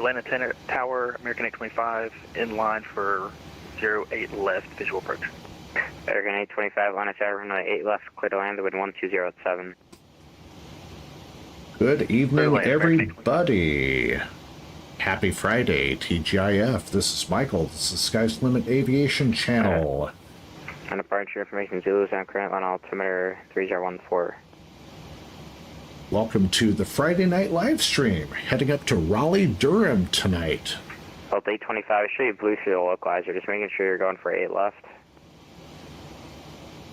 Atlanta Tower, American 825, in line for 08 left, visual approach. American 825, Atlanta Tower, runway 8 left, clear to land, wind 12087. Good evening, everybody. Happy Friday, TGIF. This is Michael. This is Sky's Limit Aviation Channel. On departure information, Zulu, sound current on altimeter 3014. Welcome to the Friday night live stream. Heading up to Raleigh-Durham tonight. Delta 825, I'll show you blue through the localizer, just making sure you're going for 8 left.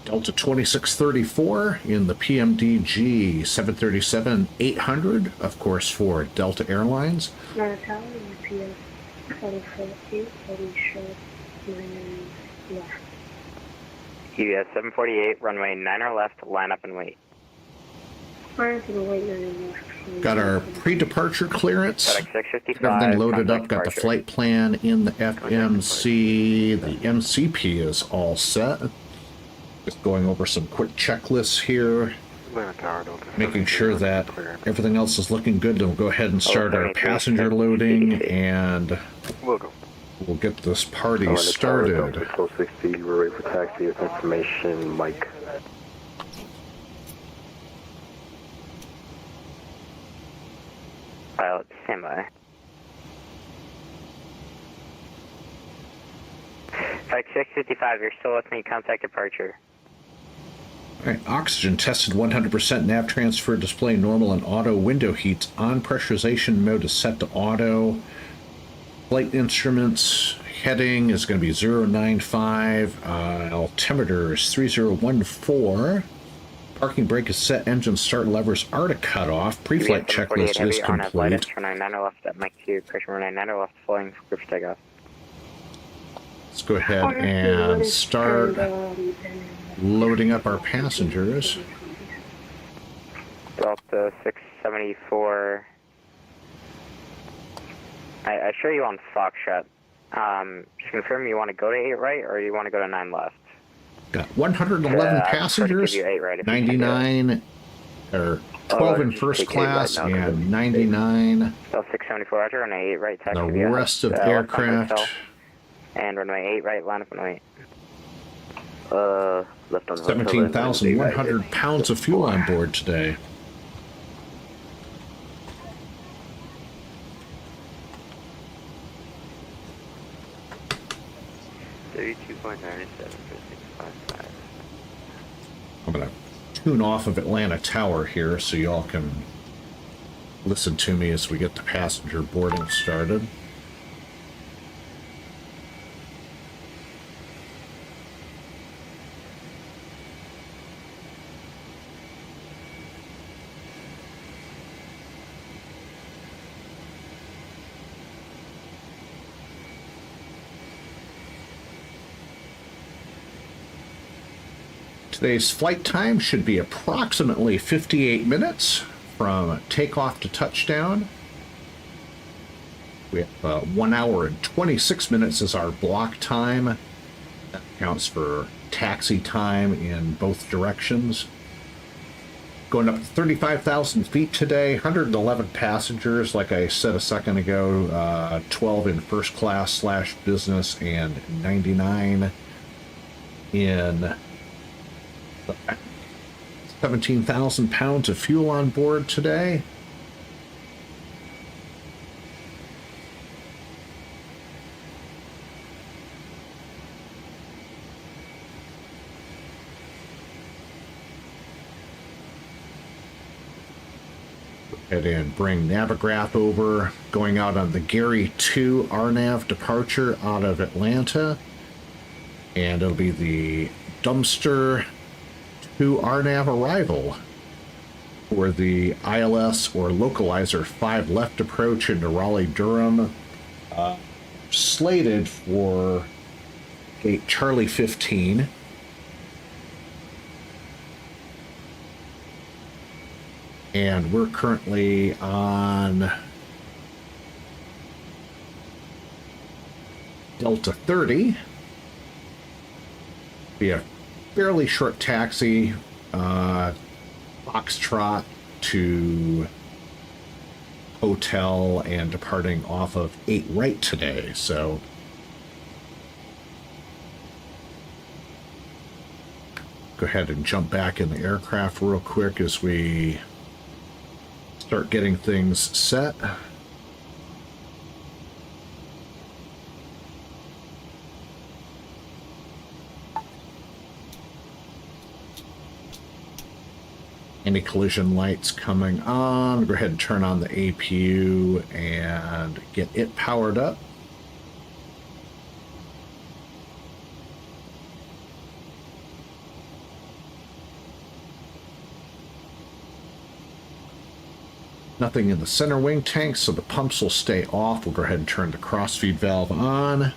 Delta 2634 in the PMDG 737-800, of course, for Delta Airlines. UPS 748, left. UPS 748, runway 9 left, line up and wait. Got our pre-departure clearance. FedEx 655, Everything loaded up. Got the departure. flight plan in the FMC. The MCP is all set. Just going over some quick checklists here, making sure that everything else is looking good. And we'll go ahead and start our passenger loading, and we'll get this party started. 1260, we're ready for taxi. Information, Mike. Pilot, stand by. FedEx 655, you're still with me, contact departure. All right, oxygen tested 100%, nav transfer, display normal and auto, window heats on, pressurization mode is set to auto. Flight instruments, heading is going to be 095, altimeter is 3014. Parking brake is set, engine start levers are to cut off. Pre-flight checklist is complete. Runway 9 left at Mike 2, pressure runway 9 left, flying for takeoff. Let's go ahead and start loading up our passengers. Delta 674. I show you on Foxtrot. Just confirm you want to go to 8 right or you want to go to 9 left? Got 111 passengers, 99 or 12 in first class and 99 Delta 674, Roger, runway 8 right, taxi. the rest of the aircraft. And runway 8 right, line up and wait. Left on 17,100 pounds of fuel on board today. I'm going to tune off of Atlanta Tower here so y'all can listen to me as we get the passenger boarding started. Today's flight time should be approximately 58 minutes from takeoff to touchdown. We have 1 hour and 26 minutes as our block time. That counts for taxi time in both directions. Going up to 35,000 feet today, 111 passengers, like I said a second ago, 12 in first class / business and 99 in 17,000 pounds of fuel on board today. Go ahead and bring Navigraph over, going out on the Gary 2 RNAV departure out of Atlanta. And it'll be the Dumpster to RNAV arrival for the ILS or localizer 5 left approach into Raleigh-Durham, slated for gate Charlie 15. And we're currently on Delta 30. Be a fairly short taxi, Foxtrot to hotel and departing off of 8 right today, so go ahead and jump back in the aircraft real quick as we start getting things set. Anti-collision lights coming on. Go ahead and turn on the APU and get it powered up. Nothing in the center wing tank, so the pumps will stay off. We'll go ahead and turn the crossfeed valve on.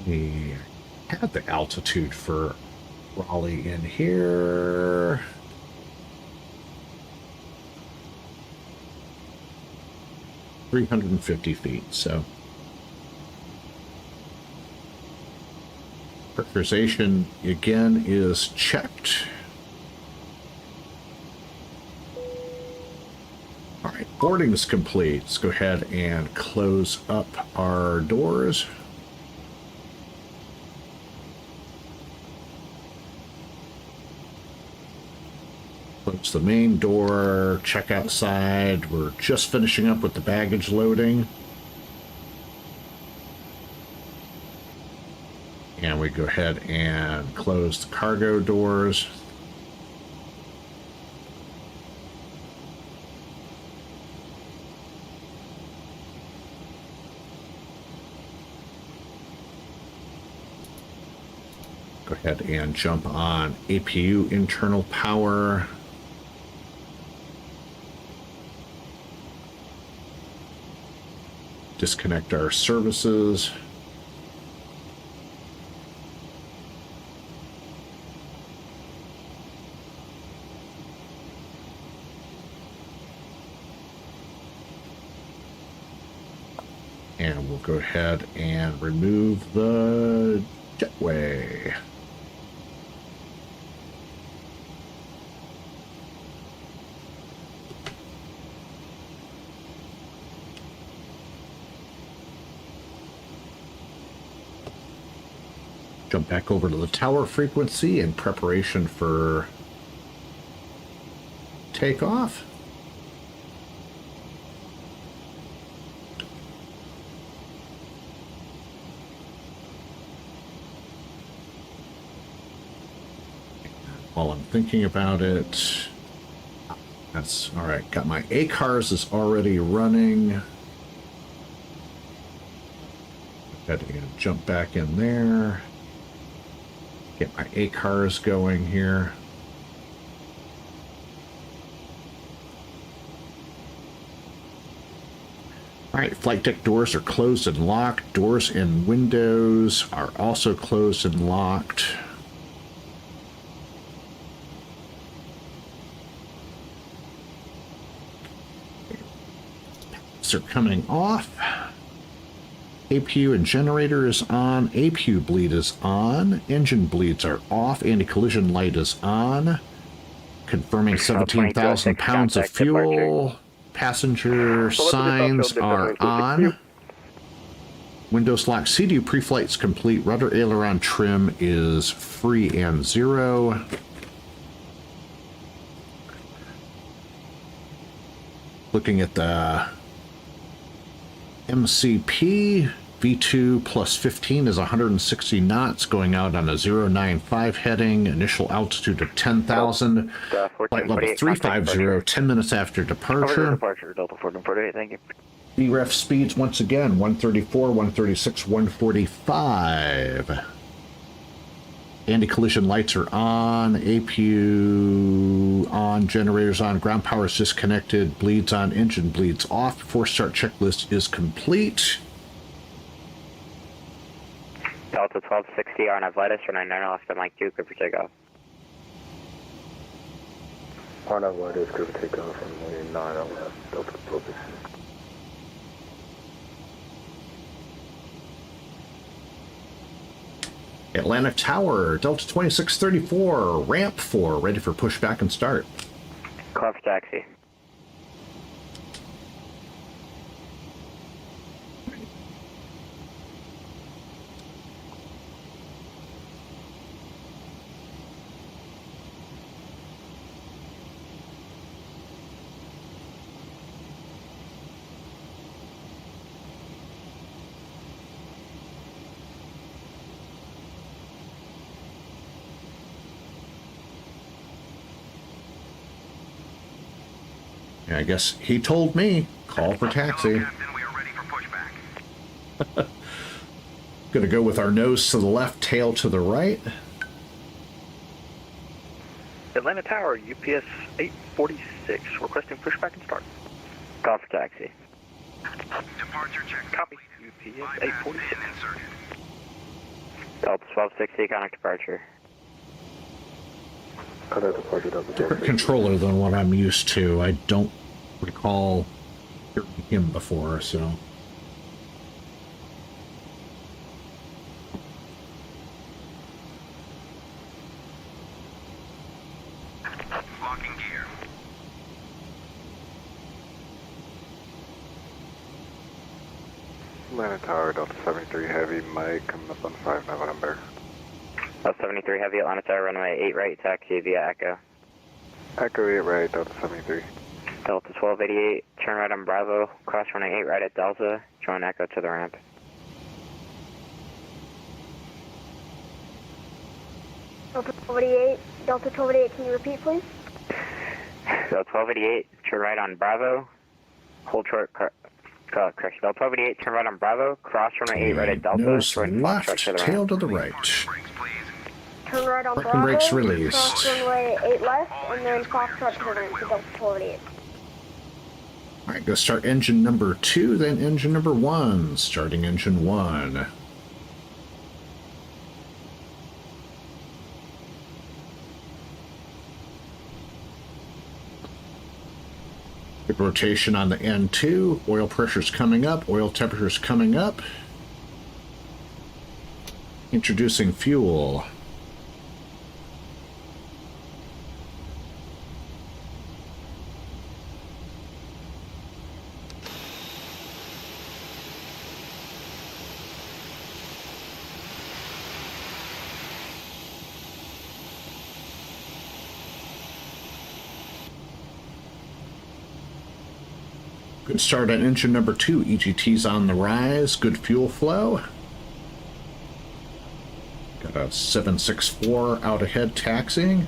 We had the altitude for Raleigh in here. (350 feet), so pressurization again is checked. All right, boarding is complete. Let's go ahead and close up our doors. Close the main door, check outside. We're just finishing up with the baggage loading. And we go ahead and close the cargo doors. Go ahead and jump on APU internal power. Disconnect our services. And we'll go ahead and remove the jetway. Jump back over to the tower frequency in preparation for takeoff. While I'm thinking about it, that's all right. Got my ACARS is already running. Got to jump back in there. Get my ACARS going here. All right, flight deck doors are closed and locked. Doors and windows are also closed and locked. Are coming off. APU and generator is on. APU bleed is on. Engine bleeds are off. Anti-collision light is on. Confirming 17,000 pounds of fuel. Passenger signs are on. Windows lock. CDU pre-flight's complete. Rudder aileron trim is free and 0. Looking at the MCP, V2 plus 15 is 160 knots, going out on a 095 heading, initial altitude of 10,000, flight level 350, 10 minutes after departure. Delta 1448, thank you. VREF speeds once again, 134, 136, 145. Anti-collision lights are on, APU on, generators on, ground power is disconnected, bleeds on, engine bleeds off. Before start checklist is complete. Delta 1260 on Athletics for 99 left on Mike 2, good for takeoff. Arnav White is clear for takeoff and 9 on left, Delta 12. Atlanta Tower, Delta 2634, ramp 4, ready for pushback and start. Call for taxi. I guess he told me, call for taxi. Captain, we are ready for pushback. Gonna go with our nose to the left, tail to the right. Atlanta Tower, UPS 846, requesting pushback and start. Call for taxi. Departure check. Copy. UPS 846. Inserted. Delta 1260, connect departure. Contact departure, Delta Different 1260. controller than what I'm used to. I don't recall hearing him before, so. Locking gear. Atlanta Tower, Delta 73 Heavy, Mike, coming up on 5 November. Delta 73 Heavy, Atlanta Tower, runway 8 right, taxi via Echo. Echo 8 right, Delta 73. Delta 1288, turn right on Bravo, cross runway 8 right at Delta, join Echo to the ramp. Delta 1288, Delta 1288, can you repeat, please? Delta 1288, turn right on Bravo, hold short, correction, Delta 1288, turn right on Bravo, cross runway 8 right at Delta, Nose join left, Foxtrot to the tail ramp. to the right. Brakes, please. Turn right on Parking Bravo, brakes released. cross runway 8 left, and then Foxtrot to the ramp to Delta 1288. All right, go start engine number 2, then engine number 1. Starting engine 1. Good rotation on the N2. Oil pressure's coming up. Oil temperature's coming up. Introducing fuel. Good start on engine number 2. EGT's on the rise. Good fuel flow. Got a 764 out ahead taxiing.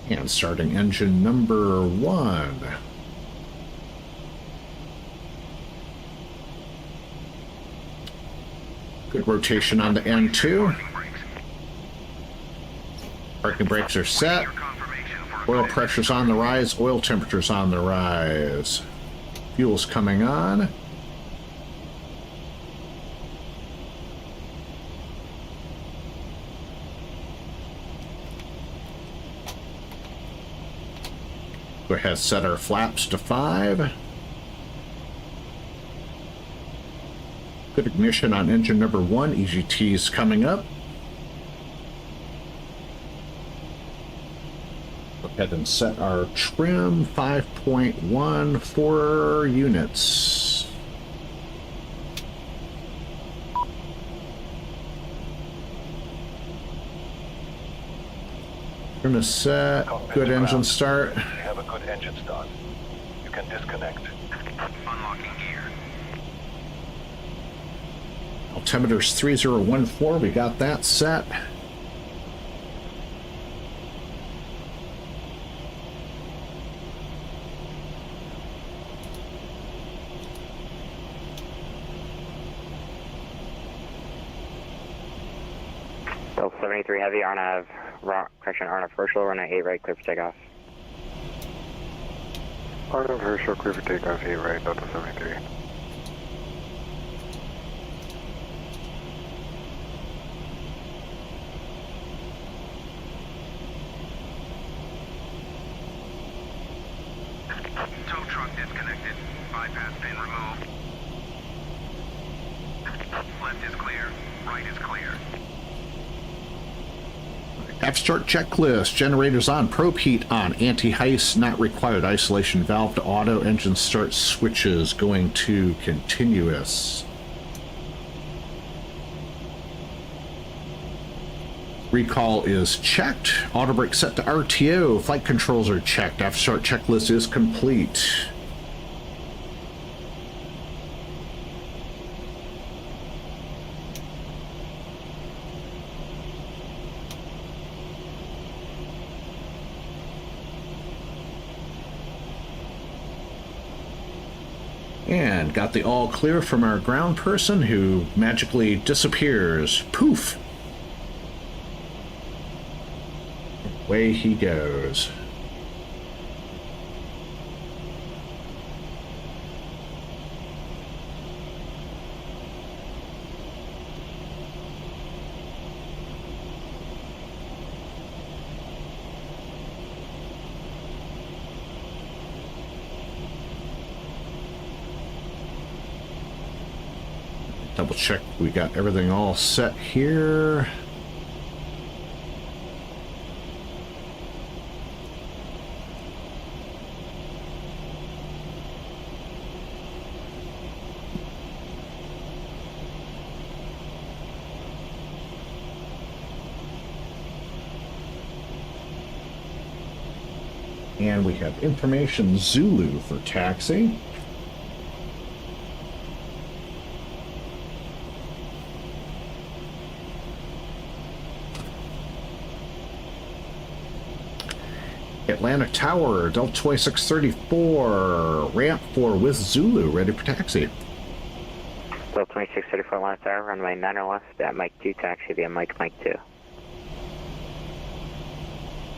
And starting engine number 1. Good rotation on the N2. Parking brakes are set. Oil pressure's on the rise, oil temperature's on the rise. Fuel's coming on. Go ahead, set our flaps to 5. Good ignition on engine number 1. EGT's coming up. Go ahead and set our trim 5.14 units. Trim is set. Good engine start. You have a good engine start. You can disconnect. Unlocking gear. Altimeter's 3014. We got that set. Delta 73 Heavy, Arnav, correction, Arnav Herschel, runway 8 right, clear for takeoff. Arnav Herschel, clear for takeoff, 8 right, Delta 73. Tow truck disconnected. Bypass pin removed. Left is clear. Right is clear. App start checklist. Generators on. Probe heat on. Anti-heist not required. Isolation valve to auto. Engine start switches going to continuous. Recall is checked. Auto brake set to RTO. Flight controls are checked. App start checklist is complete. And got the all clear from our ground person who magically disappears. Poof! Away he goes. Double check we got everything all set here. And we have information Zulu for taxi. Atlantic Tower, DAL2634, ramp 4 with Zulu, ready for taxi. DAL2634 Atlantic Tower, runway 9 or left, at Mike 2 taxi via Mike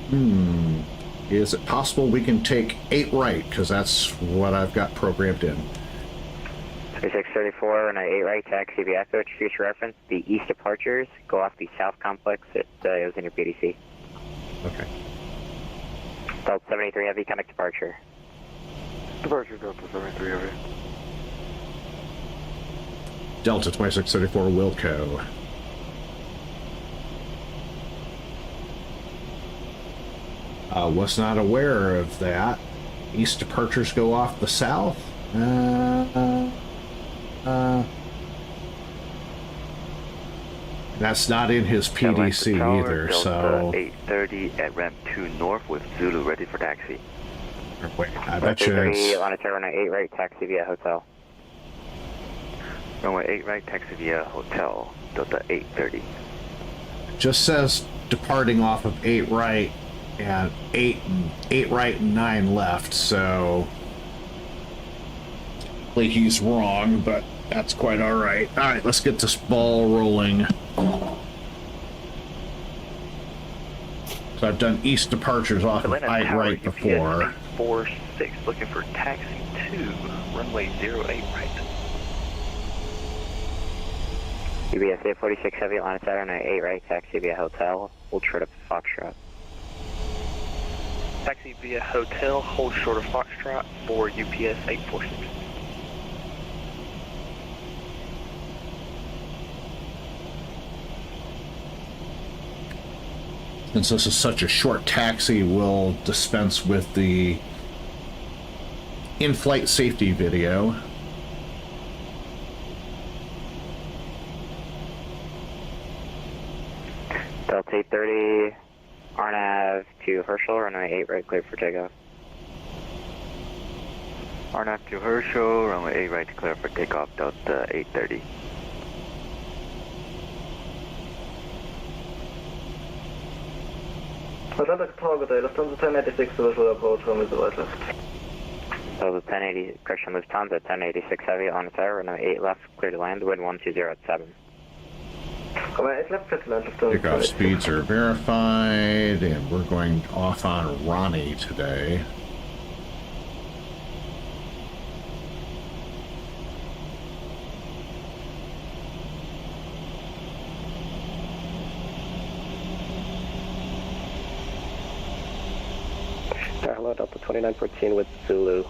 2. Is it possible we can take 8 right? Because that's what I've got programmed in. 2634, runway 8 right, taxi via Echo. To future reference, the east departures go off the south complex. It was in your PDC. Okay. Delta 73 Heavy, connect departure. Departure Delta 73 Heavy. Delta 2634 Wilco. Was not aware of that. East departures go off the south. That's not in his PDC either, so... 830 at ramp 2 north with Zulu ready for taxi. Wait, I bet you it's... Atlantic Tower, runway 8 right, taxi via hotel. Runway 8 right, taxi via hotel, Delta 830. Just says departing off of 8 right and 8 right and 9 left, so... he's wrong, but that's quite alright. Alright, let's get this ball rolling. So I've done east departures off of 8 right before. 46, looking for taxi 2, runway 08 right. UBS 846 Heavy, Atlantic Tower, runway 8 right, taxi via hotel, hold short of Foxtrot. Taxi via hotel, hold short of Foxtrot for UPS 846. Since this is such a short taxi, we'll dispense with the in-flight safety video. Delta 830, RNAV to Herschel, runway 8 right, clear for takeoff. RNAV to Herschel, runway 8 right to clear for takeoff, Delta 830. Atlantic Tower, Lufthansa 1086 visual approach, runway 0 right left. So the 1080, correction, Lufthansa 1086 Heavy, Atlantic Tower, runway 8 left, clear to land, wind 120 at 7. Runway 8 left, clear to land, Lufthansa. Takeoff speeds are verified, and we're going off on Ronnie today. Hello, Delta 2914 with Zulu,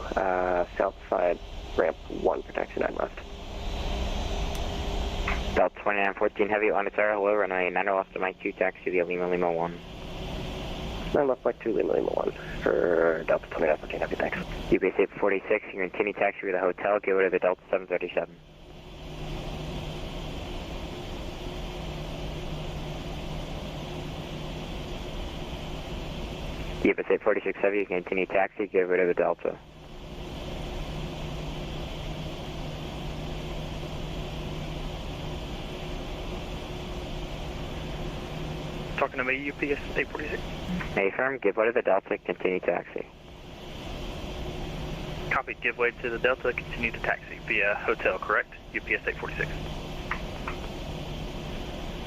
south side, ramp 1 for taxi 9 left. Delta 2914 Heavy, Ontario, hello, runway 90 left to Mike 2, taxi via Lima Lima 1. 9 left, Mike 2, Lima Lima 1 for Delta 2914 Heavy, thanks. UPS 846, you can continue taxi via the hotel, give it to the Delta 737. UPS 846 Heavy, you can continue taxi, give it to the Delta. Talking to me, UPS 846. Affirm, give way to the Delta, continue taxi. Copy, give way to the Delta, continue to taxi via hotel, correct? UPS 846.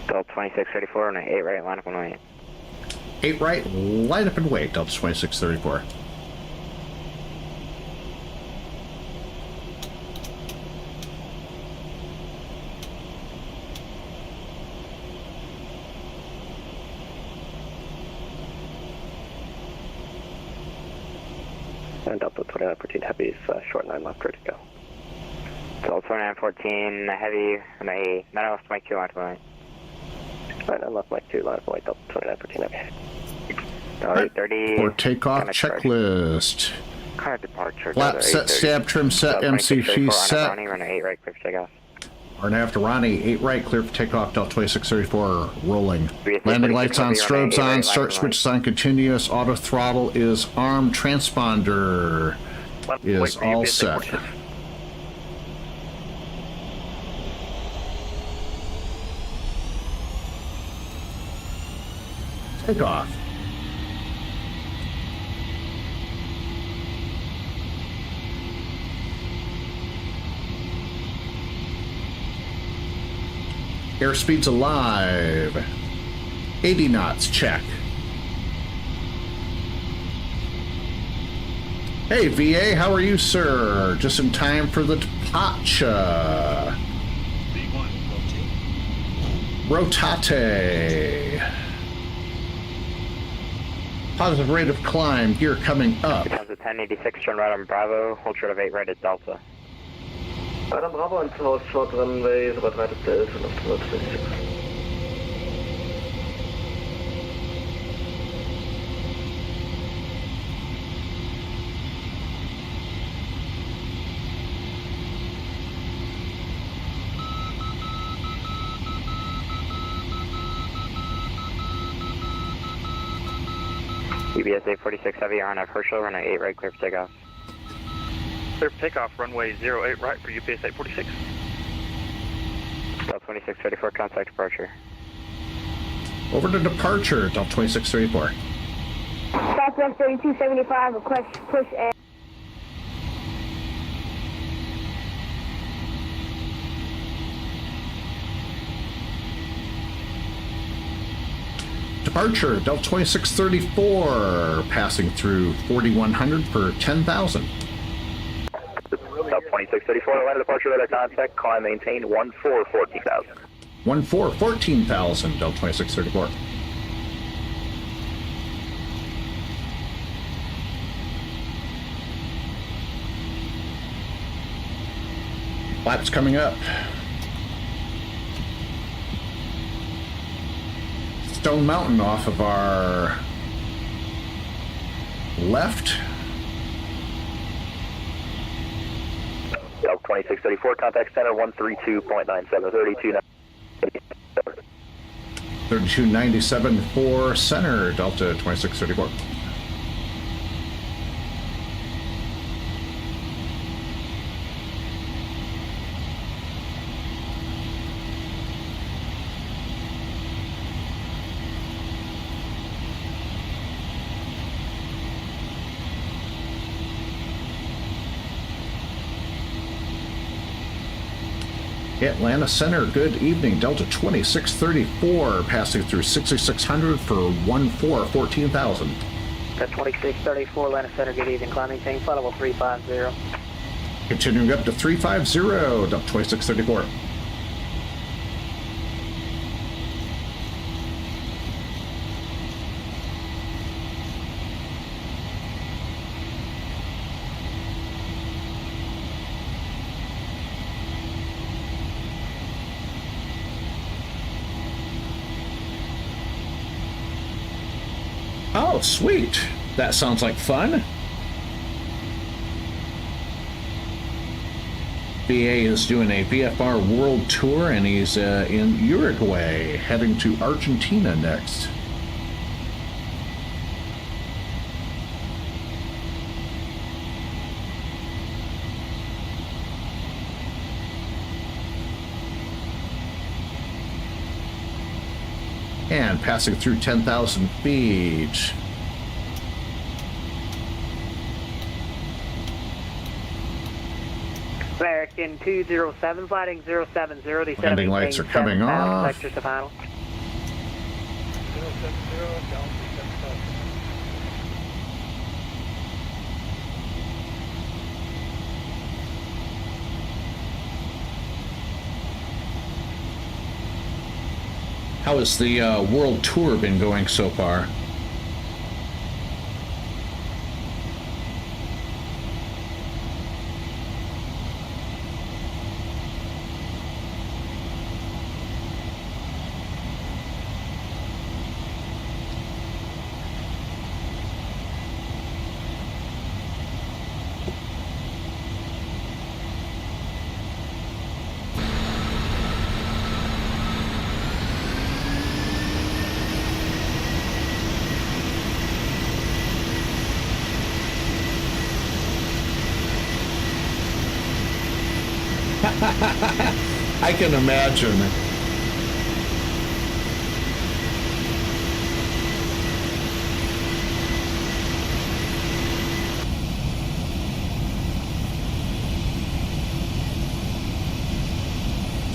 Delta 2634 on an 8 right, line up 108. 8 right, line up and wait, Delta 2634. And Delta 2914 Heavy, short 9 left, ready to go. Delta 2914 Heavy on a 9 left, Mike 2, line up 108. 9 left, Mike 2, line up 108, Delta 2914 Heavy. 830. For takeoff checklist. Car departure. Flap set, stab trim set, MCP set. Run 8 right, clear for takeoff. RNAV to Ronnie, 8 right, clear for takeoff, Delta 2634, rolling. Landing lights on, strobes on, start switches on continuous, auto throttle is armed, transponder is all set. Takeoff. Airspeed's alive. 80 knots, check. Hey, VA, how are you, sir? Just in time for the departure. V1, Rotate. Positive rate of climb, gear coming up. Becomes a 1086, turn right on Bravo, hold short of 8 right at Delta. Adam Bravo and hold short runway, about right at Delta, and afterwards 26. UBS 846 Heavy, RNF Herschel, run 8 right, clear for takeoff. Clear for takeoff, runway 08 right for UPS 846. Delta 2634, contact departure. Over to departure, Delta 2634. Southwest 3275, request push and... Departure, Delta 2634, passing through 4100 per 10,000. Delta 2634, line of departure, radar contact, climb maintained 14,000. 14,000, Delta 2634. Flaps coming up. Stone Mountain off of our left. Delta 2634, contact center 132.97, 3297 for center, Delta 2634. Atlanta Center, good evening. Delta 2634 passing through 6600 for 14,000. Delta 2634, Atlanta Center, good evening. Climb maintain, flight level 350. Continuing up to 350, Delta 2634. Oh, sweet. That sounds like fun. BA is doing a VFR world tour, and he's in Uruguay, heading to Argentina next. And passing through 10,000 feet. American 207, sliding 070. Landing lights are coming off. Sectors to final. 070, down to 7,000. How has the world tour been going so far? I can imagine.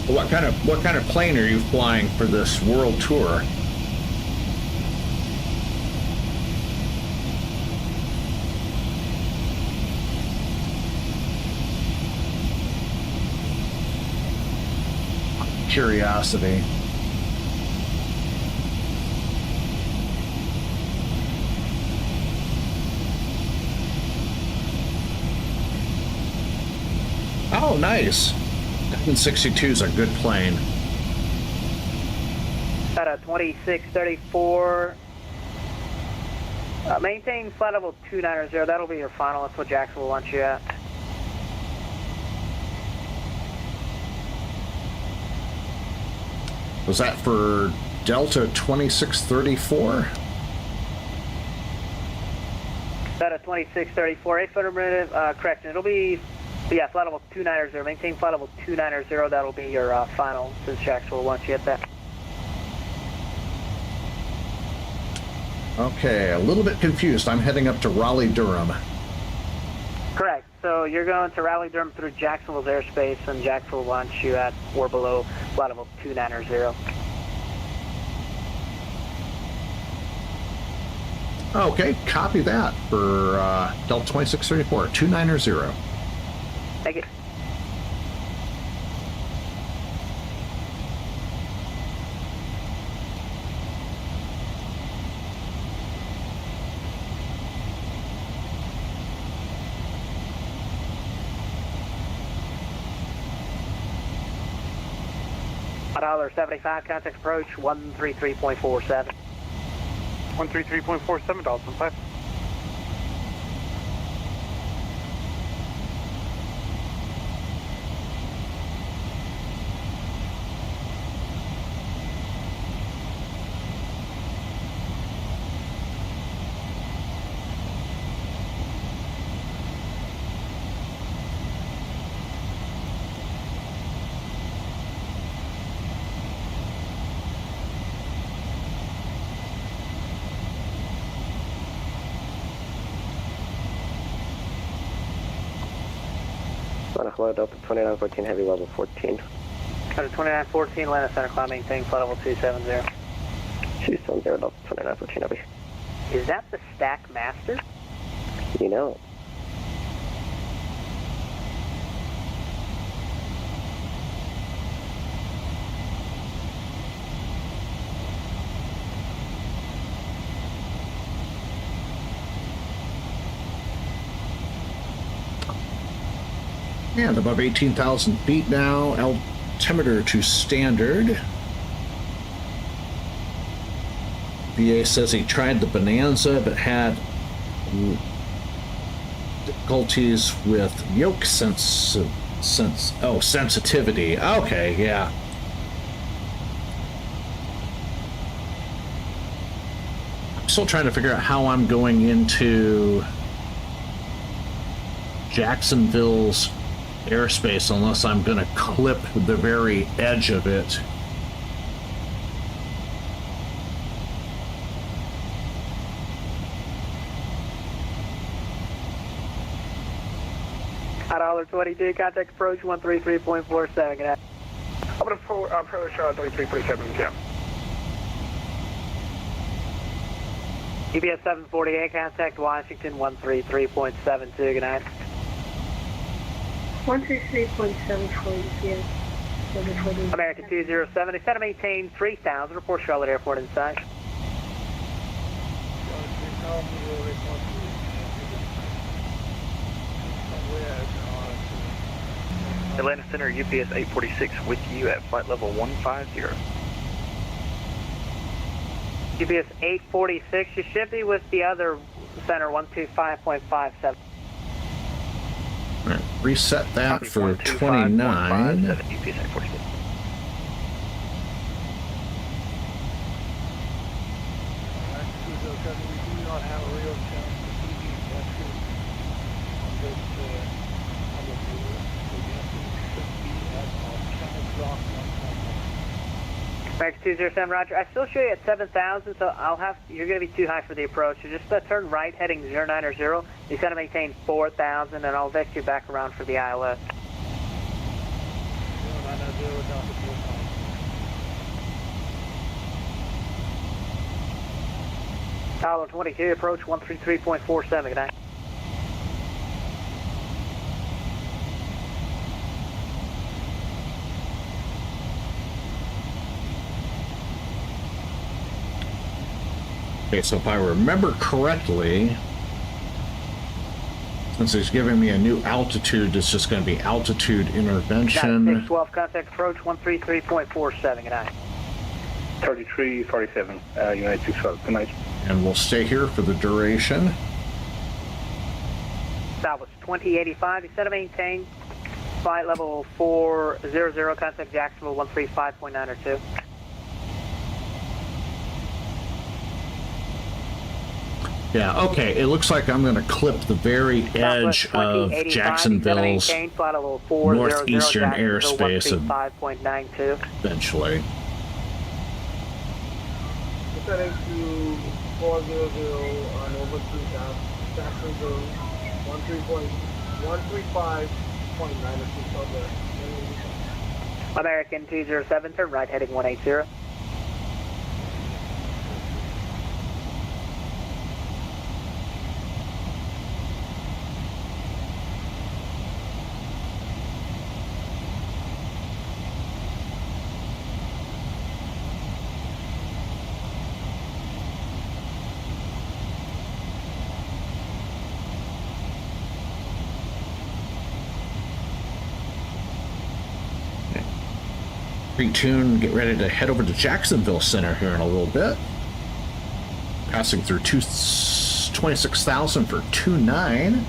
What kind of plane are you flying for this world tour? Curiosity. Oh, nice. 762 is a good plane. At a 2634. Maintain flight level 290. That'll be your final. That's what Jackson will want you at. Was that for Delta 2634? Delta 2634, 8-foot minute, correction. It'll be, yeah, flight level 290. Maintain flight level 290. That'll be your final, since Jackson will want you at that. Okay, a little bit confused. I'm heading up to Raleigh-Durham. Correct. So you're going to Raleigh-Durham through Jacksonville's airspace, and Jacksonville wants you at or below flight level 290. Okay, copy that for Delta 2634, 290. Thank you. $1.75, contact approach 133.47. 133.47, $1.75. Hello, Delta 2914, heavy level 14. Delta 2914, Atlanta Center, climb, maintain flight level 270. 270, Delta 2914, heavy. Is that the stack master? You know. And above 18,000 feet now, altimeter to standard. BA says he tried the Bonanza but had difficulties with yoke sensitivity. Okay, yeah. I'm still trying to figure out how I'm going into Jacksonville's airspace unless I'm going to clip the very edge of it. $22, contact approach 133.47. Good night. I'm going to approach 3347, yeah. UBS 748, contact Washington 133.72. Good night. 133.74, UPS 748. American 207, they set to maintain 3000. Report Charlotte Airport inside. Atlanta Center, UPS 846 with you at flight level 150. UPS 846, you should be with the other center 125.57. Right, reset that Copy, for 125.57, 29. UPS 846. We do not have a real chance to see that on this American 207, Roger. I still show you at 7,000, so you're going to be too high for the approach. So just turn right heading 090. You've got to maintain 4,000, and I'll vex you back around for the ILS. 090 down to 4,000. Tower 22, approach 133.47. Good night. Okay, so if I remember correctly, since he's giving me a new altitude, it's just going to be altitude intervention. 612, contact approach 133.47. Good night. 3347, United 612. Good night. And we'll stay here for the duration. Southwest 2085, you set to maintain flight level 400, contact Jacksonville 135.902. Yeah, okay, it looks like I'm going to clip the very edge of Jacksonville's northeastern airspace eventually. Descending to 400 and over to Jacksonville 135.9 American 207, turn right heading 180. Retune, get ready to head over to Jacksonville Center here in a little bit. Passing through 26,000 for 29.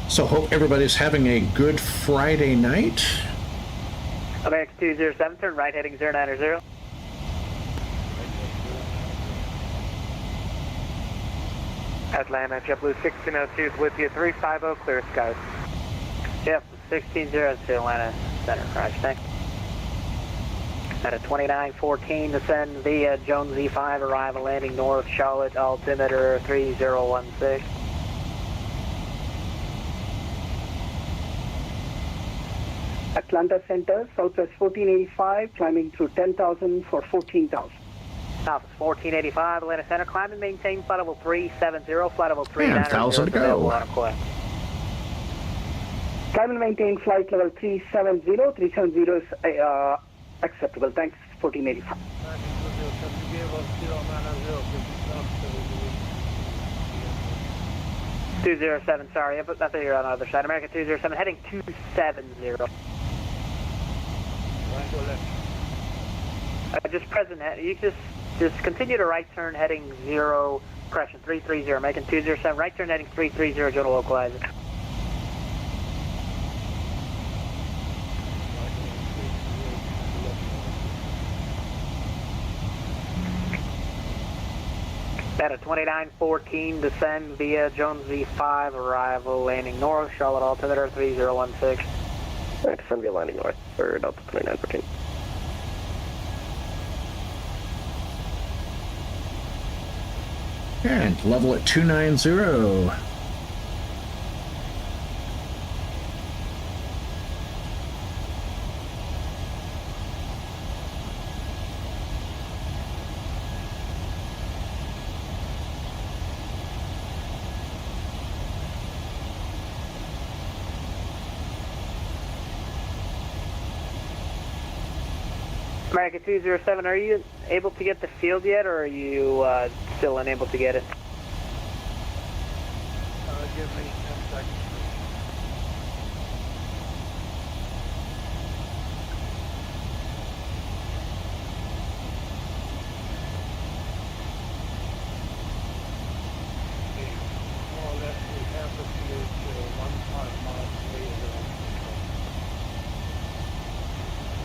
So hope everybody's having a good Friday night. American 207, turn right heading 090. Atlanta, JetBlue 1602 is with you, 350, clear skies. Yep, 1602 Atlanta Center, Roger, thanks. At a 2914, descend via Jones Z5, arrival landing north, Charlotte, altimeter 3016. Atlanta Center, Southwest 1485, climbing through 10,000 for 14,000. Southwest 1485, Atlanta Center, climb and maintain flight level 370, flight level 390. 10,000 to go. Climb and maintain flight level 370. 370 is acceptable. Thanks, 1485. 207, sorry, I thought you were on the other side. American 207, heading 270. Just present, you just continue to right turn, heading 0, correction, 330, American 207, right turn, heading 330, general localizer. At a 2914, descend via Jones V5, arrival, landing north, Charlotte altimeter 3016. Alright, descend via landing north for Delta 2914. And level at 290. American 207, are you able to get the field yet, or are you still unable to get it? Give me 10 seconds. More or less, we have the field 15 miles away.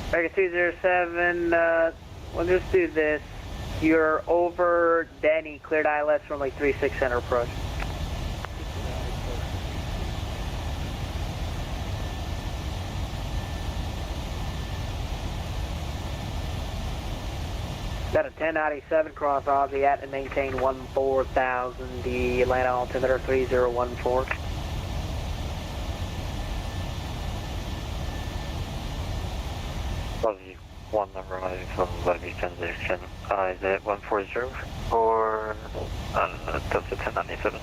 American 207, we'll just do this. You're over Denny, cleared ILS from like 36 center approach. Got a 1097 cross Aussie at and maintain 14,000, the Atlanta altimeter 3014. Aussie 1 number on from Levy transition. Is it 140 or Delta 1097?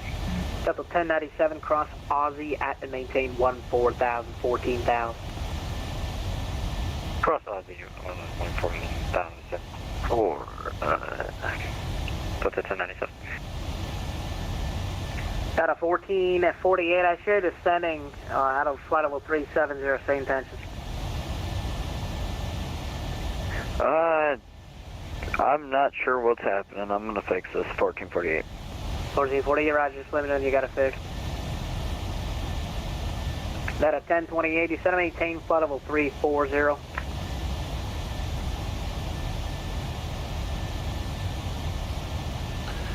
Delta 1097 cross Aussie at and maintain 14,000, 14,000. Cross Aussie 140,000 or Delta 1097. Got a 14 at 48, I should descending out of flight level 370, same tensions. I'm not sure what's happening. I'm going to fix this 1448. 1448, roger, just let me know when you got it fixed. That a 1028, you set a maintain flight level 340.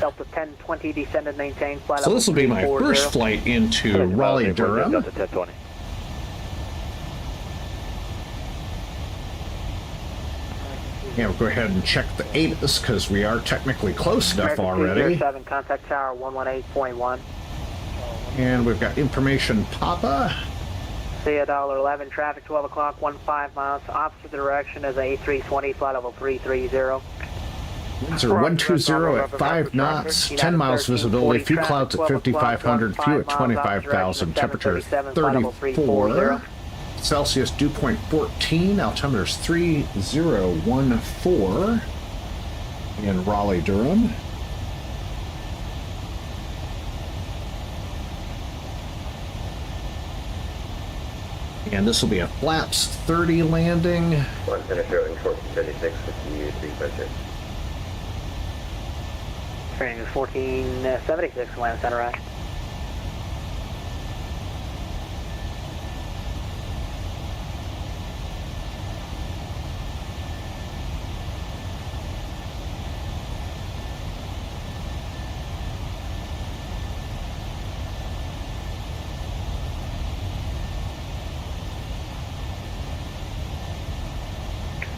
Delta 1020 descended, maintain flight level 340. So this will be my first flight into Raleigh-Durham. Delta 1020. Yeah, we'll go ahead and check the ATIS because we are technically close enough already. 207, contact tower 118.1. And we've got information Papa. See a $11, traffic 12 o'clock, 15 miles, opposite direction as a A320, flight level 330. Winds are 120 at 5 knots, 10 miles visibility, few clouds at 5,500, few at 25,000, temperature 34. Celsius dew point 14, altimeter's 3014 in Raleigh-Durham. And this will be a flaps 30 landing. One penetrating 1436 with you 356. Training is 1476, land center right.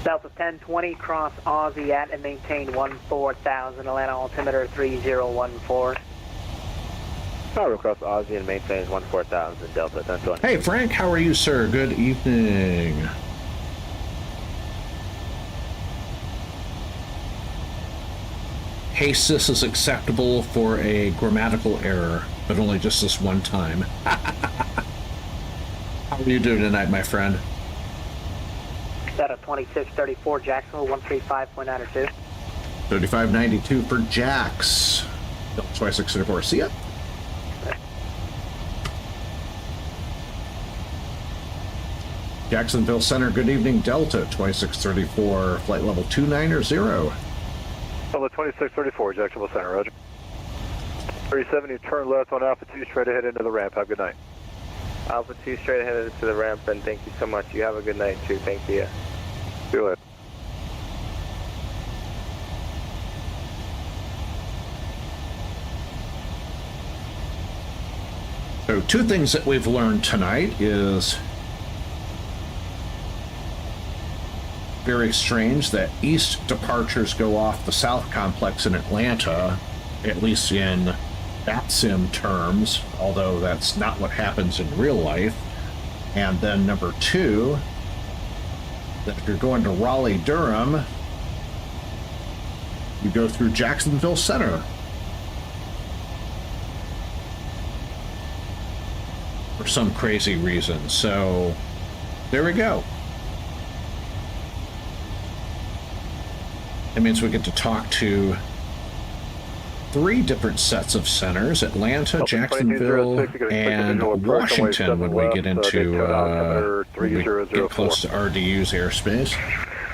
Delta 1020, cross Aussie at and maintain 14,000, Atlanta altimeter 3014. Power across Aussie and maintains 14,000 Delta 1020. Hey, Frank, how are you, sir? Good evening. Hey, sis is acceptable for a grammatical error, but only just this one time. How are you doing tonight, my friend? Data 2634, Jacksonville, 135.902. 3592 for Jax. 2634, see ya. Jacksonville Center, good evening, Delta 2634, flight level 290. Level 2634, Jacksonville Center, roger. 37, you turn left on Alpha 2, straight ahead into the ramp. Have a good night. Alpha 2 straight ahead into the ramp, and thank you so much. You have a good night, too. Thank you. See you later. So two things that we've learned tonight is very strange that east departures go off the south complex in Atlanta, at least in VATSIM terms, although that's not what happens in real life. And then number two, that if you're going to Raleigh-Durham, you go through Jacksonville Center. For some crazy reason. So there we go. That means we get to talk to three different sets of centers: Atlanta, Jacksonville, and Washington when we get into get close to RDU's airspace.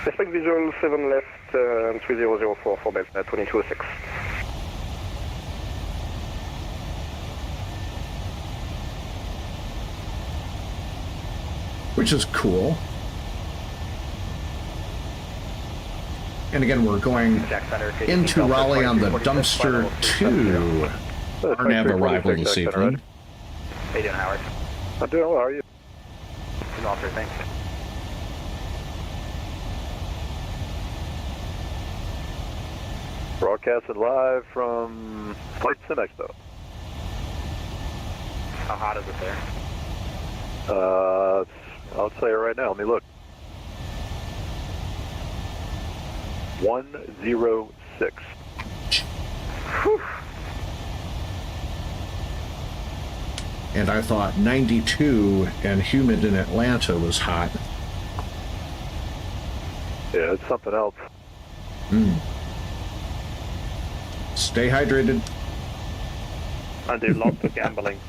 Expect visual 7 left and 3004 for base at 2206. Which is cool. And again, we're going into Raleigh on the Dumpster 2. Our nav arrival this evening. How you doing, Howard? I'm doing well. How are you? Doing all three things. Broadcasting live from Flight Sim Expo. How hot is it there? I'll tell you right now. Let me look. 106. Whew. And I thought 92 and humid in Atlanta was hot. Yeah, it's something else. Stay hydrated. I do lots of gambling.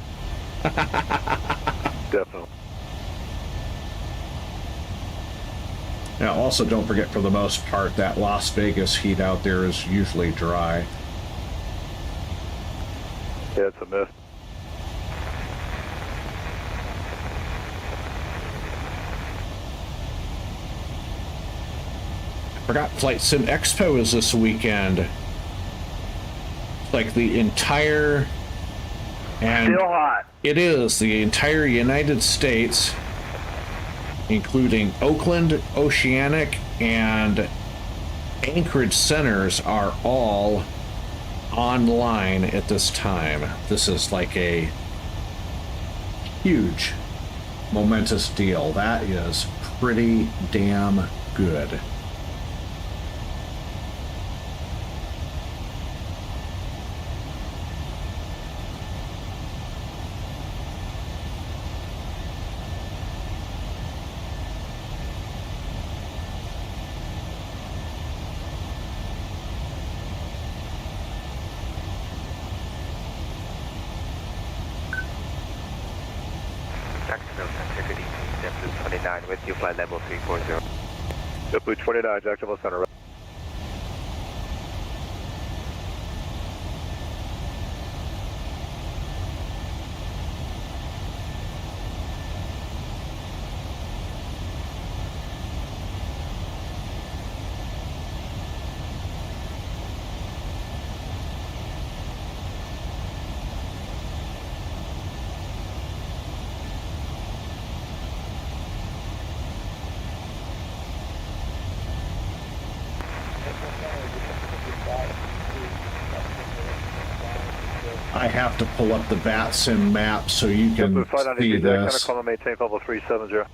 Definitely. Now, also don't forget, for the most part, that Las Vegas heat out there is usually dry. Yeah, it's a myth. Forgot Flight Sim Expo is this weekend. Like the entire... And Still hot. It is. The entire United States, including Oakland, Oceanic, and Anchorage centers, are all online at this time. This is like a huge, momentous deal. That is pretty damn good. With you, flight level 340. JetBlue 29, Jacksonville Center. I have to pull up the VATSIM map so you can see this. Call and maintain level 370.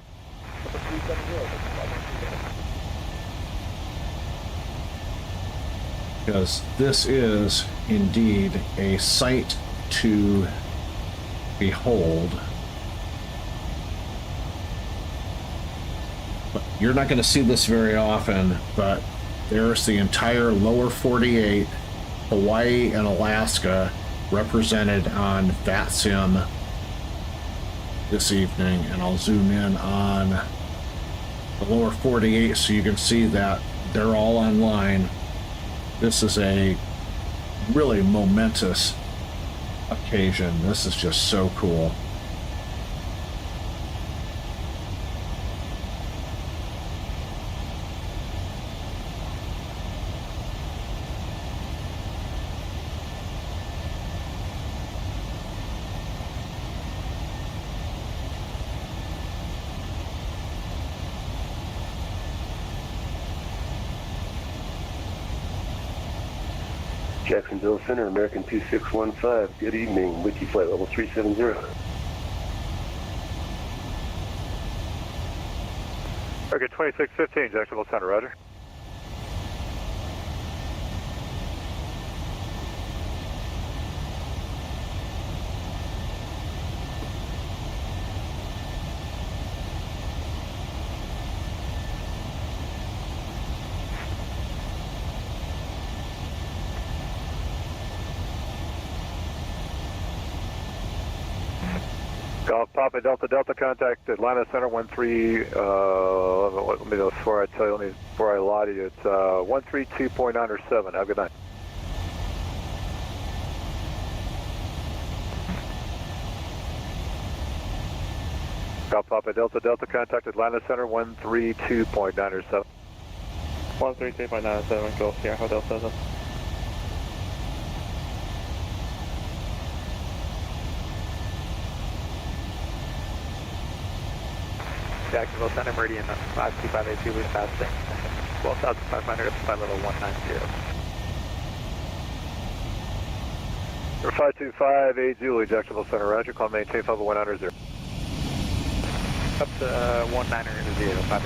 Because this is indeed a sight to behold. But you're not going to see this very often, but there's the entire lower 48, Hawaii and Alaska, represented on VATSIM this evening. And I'll zoom in on the lower 48 so you can see that they're all online. This is a really momentous occasion. This is just so cool. Jacksonville Center, American 2615. Good evening. Wiki flight level 370. Okay, 2615, Jacksonville Center, roger. Golf Papa Delta Delta, contact Atlanta Center 13. Let me know before I tell you. Before I lie to you. It's 132.907. Have a good night. Golf Papa Delta Delta, contact Atlanta Center 132.907. 132.97. Golf Sierra Hotel 7. Jacksonville Center, Meridian 52582, we passed it. 12,500 up to flight level 190. 525 Zulu, Jacksonville Center, roger. Call maintain level 190. Up to 190, 5.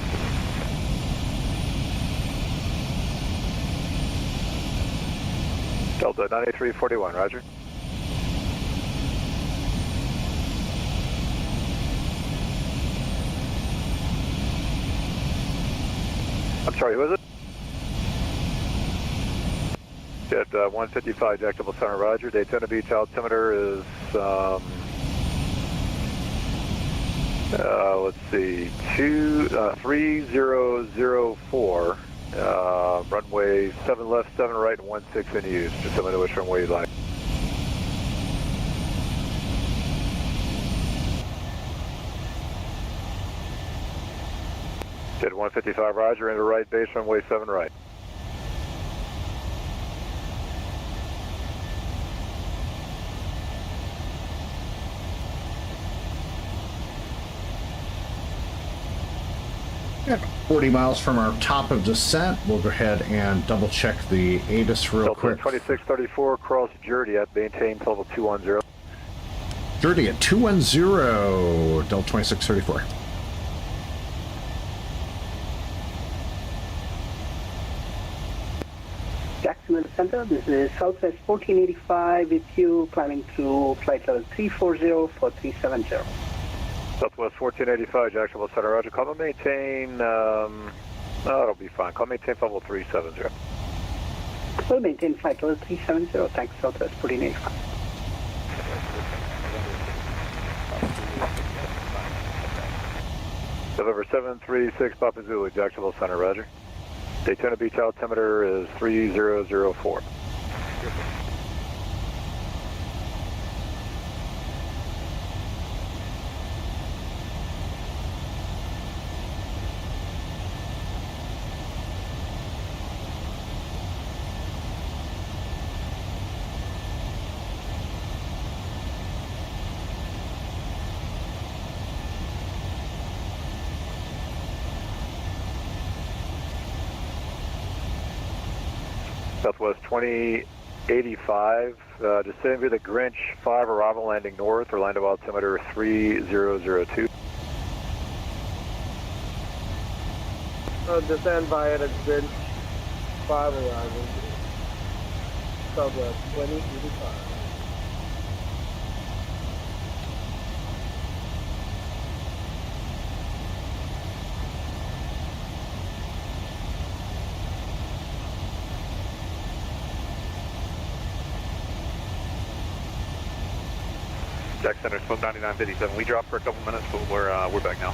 Delta 9341, roger. I'm sorry, who is it? Jet 155, Jacksonville Center, roger. Daytona Beach altimeter is, let's see, 3004. Runway 7 left, 7 right, and 16 in use. Just let me know which runway you'd like. Jet 155, roger, into right base, runway 7 right. At 40 miles from our top of descent, we'll go ahead and double check the ATIS real Delta quick. 2634, cross Jersey at maintain level 210. Jersey at 210, Delta 2634. Jacksonville Center, this is Southwest 1485 with you, climbing to flight level 340 for 370. Southwest 1485, Jacksonville Center, roger. Call and maintain, it'll be fine. Call and maintain level 370. We'll maintain flight level 370, thanks Southwest 1485. November 736, Papa Zulu, Jacksonville Center, roger. Daytona Beach altimeter is 3004. Southwest 20 85, descending via the Grinch 5 arrival landing north, Orlando altimeter 3002. Descend via the Grinch 5 arrival, Southwest 2085. Jack Center, smoke 9957. We dropped for a couple minutes, but we're back now.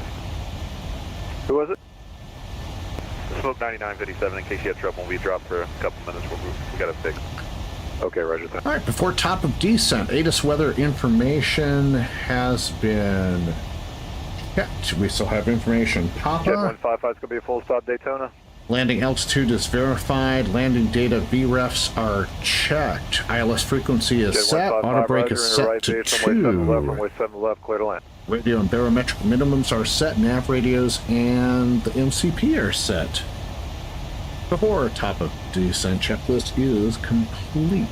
Who was it? Smoke 9957. In case you have trouble, we dropped for a couple minutes. We got it fixed. Okay, roger that. All right, before top of descent, ATIS weather information has been checked. We still have information. Papa. Jet 155 is going to be a full stop Daytona. Landing altitude is verified. Landing data VREFs are checked. ILS frequency is Jet set. 155, Auto brake riser is in set right to base, runway 7 left, 2. runway 7 left, clear to land. Radio and barometric minimums are set. Nav radios and the MCP are set. Before top of descent checklist is complete.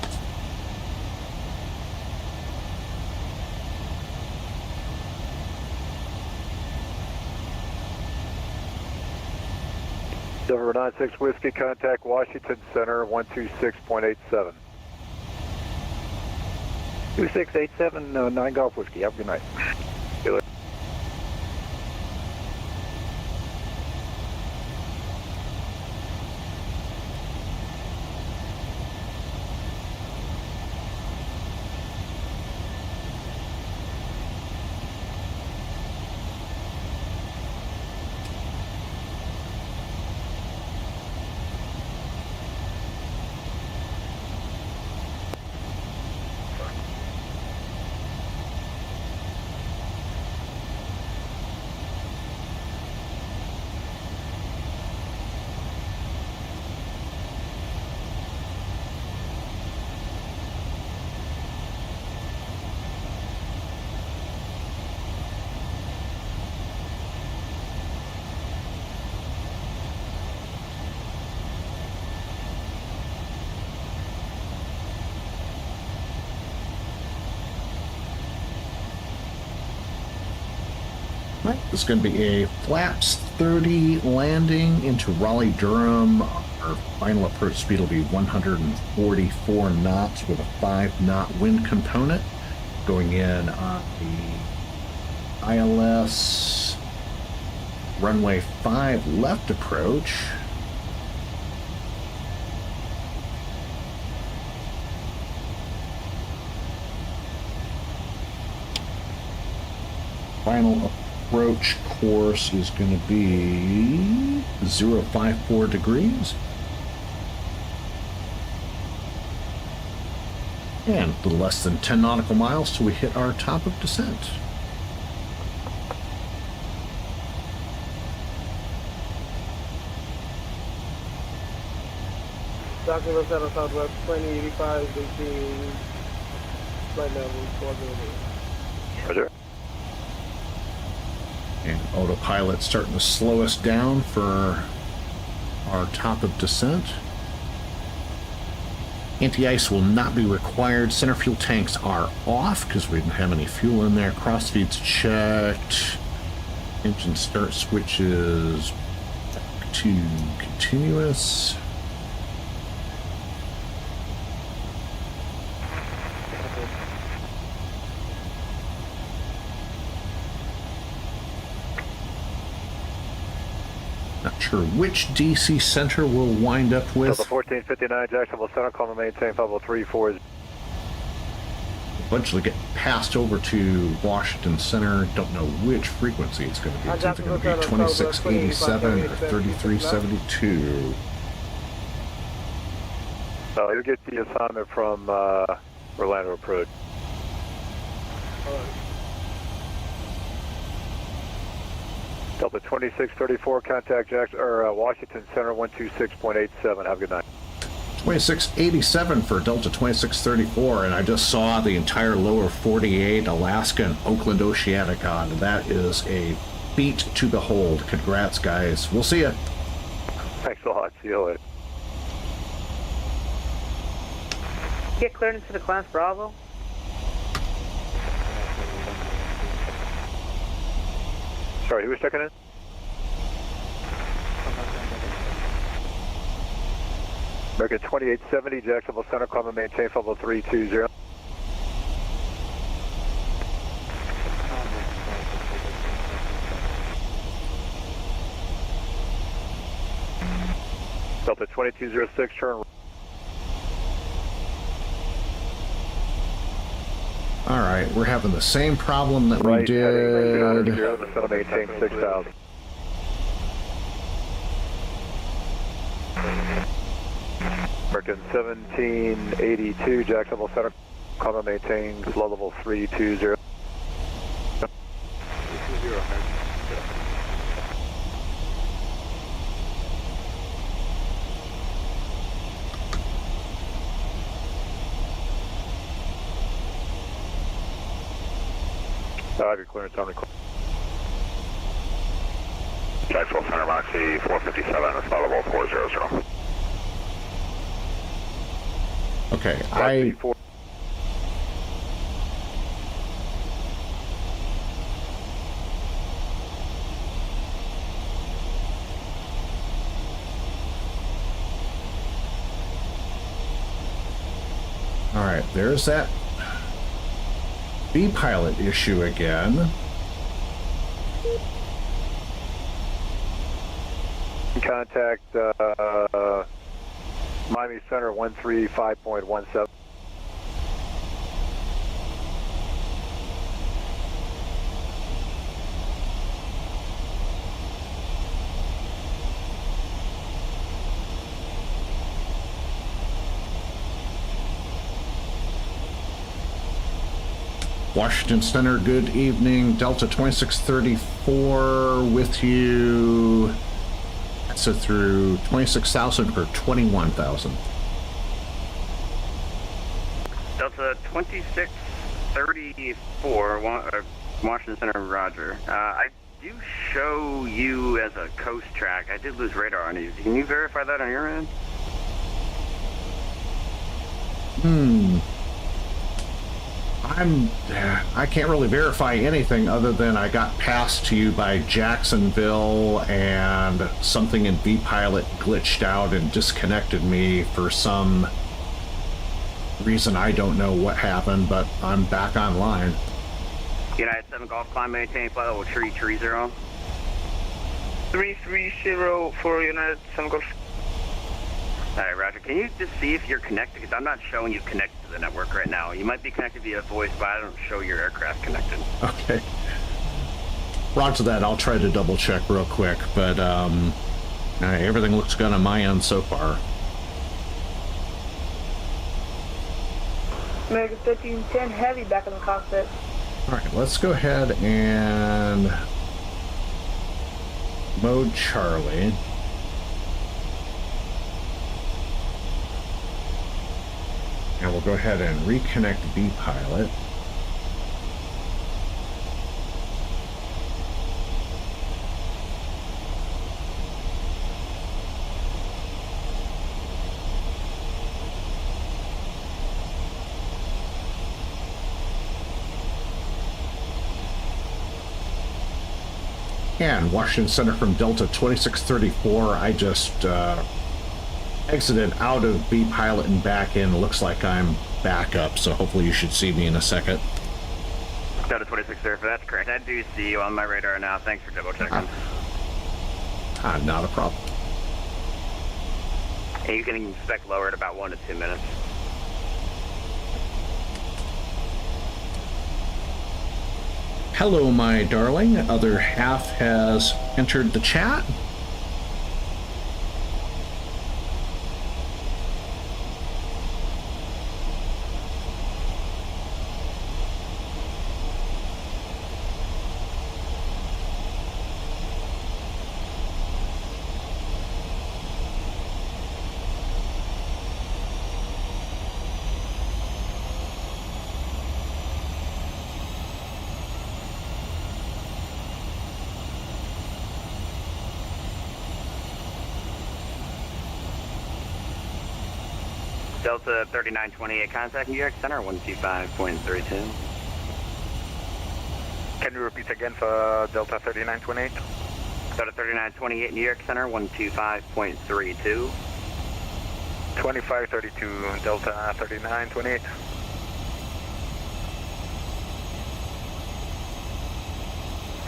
Silver 96 Whiskey, contact Washington Center 126.87. 2687, 9 Golf Whiskey. Have a good night. Right, this is going to be a flaps 30 landing into Raleigh-Durham. Our final approach speed will be 144 knots with a 5-knot wind component. Going in on the ILS runway 5 left approach. Final approach course is going to be 054 degrees. And a little less than 10 nautical miles till we hit our top of descent. Document Center Southwest 2085, between flight level 408. Roger. And autopilot starting to slow us down for our top of descent. Anti-ice will not be required. Center fuel tanks are off because we didn't have any fuel in there. Crossfeeds checked. Engine start switches back to continuous. Not sure which DC center we'll wind up with. Delta 1459 Jacksonville Center, call to maintain 5034. Eventually get passed over to Washington Center. Don't know which frequency it's going to be. It's either going to be 2687 or 3372. You'll get the assignment from Orlando approach. Delta 2634, contact Washington Center 126.87. Have a good night. 2687 for Delta 2634, and I just saw the entire lower 48, Alaska and Oakland Oceanic on. That is a feat to behold. Congrats, guys. We'll see you. Thanks a lot. See you later. Get cleared into the class Bravo. Sorry, who was checking in? American 2870, Jacksonville Center, climb and maintain level 320. Delta 2206, turn. All right, we're having the same problem that we did. Maintain 6000. American 1782, Jacksonville Center, climb and maintain low level 320. I have your clearance on record. Jacksonville Center, Moxie 457, it's level 400. Okay, all right, there's that B-pilot issue again. Contact Miami Center 135.17. Washington Center, good evening. Delta 2634 with you. So through 26,000 for 21,000. Delta 2634, Washington Center, Roger. I do show you as a coast track. I did lose radar on you. Can you verify that on your end? I can't really verify anything other than I got passed to you by Jacksonville and something in V-Pilot glitched out and disconnected me for some reason. I don't know what happened, but I'm back online. United 7 Golf, climb, maintain flight level 330. 330 for United 7 Golf. Alright, Roger. Can you just see if you're connected? Because I'm not showing you connected to the network right now. You might be connected via voice, but I don't show your aircraft connected. Okay. Roger that. I'll try to double check real quick, but everything looks good on my end so far. American 1310 Heavy back in the cockpit. All right, let's go ahead and mode Charlie. And we'll go ahead and reconnect B-Pilot. And Washington Center from Delta 2634, I just exited out of B-Pilot and back in. Looks like I'm back up, so hopefully you should see me in a second. Delta 2634, that's correct. I do see you on my radar now. Thanks for double checking. Not a problem. And you can expect lower at about 1 to 2 minutes. Hello, my darling. Other half has entered the chat. Delta 3928, contact New York Center 125.32. Can you repeat again for Delta 3928? Delta 3928, New York Center 125.32. 2532, Delta 3928.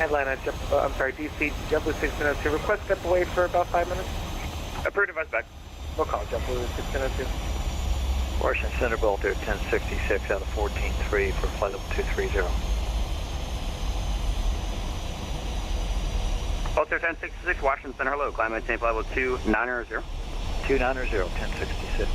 Atlanta, DC, JetBlue 602. Request step away for about 5 minutes. Approved, advice back. No call, JetBlue 602. Washington Center, Baltimore 1066 out of 14.3 for flight level 230. Baltimore 1066, Washington Center, hello. Climb maintain flight level 290. 290, 1066.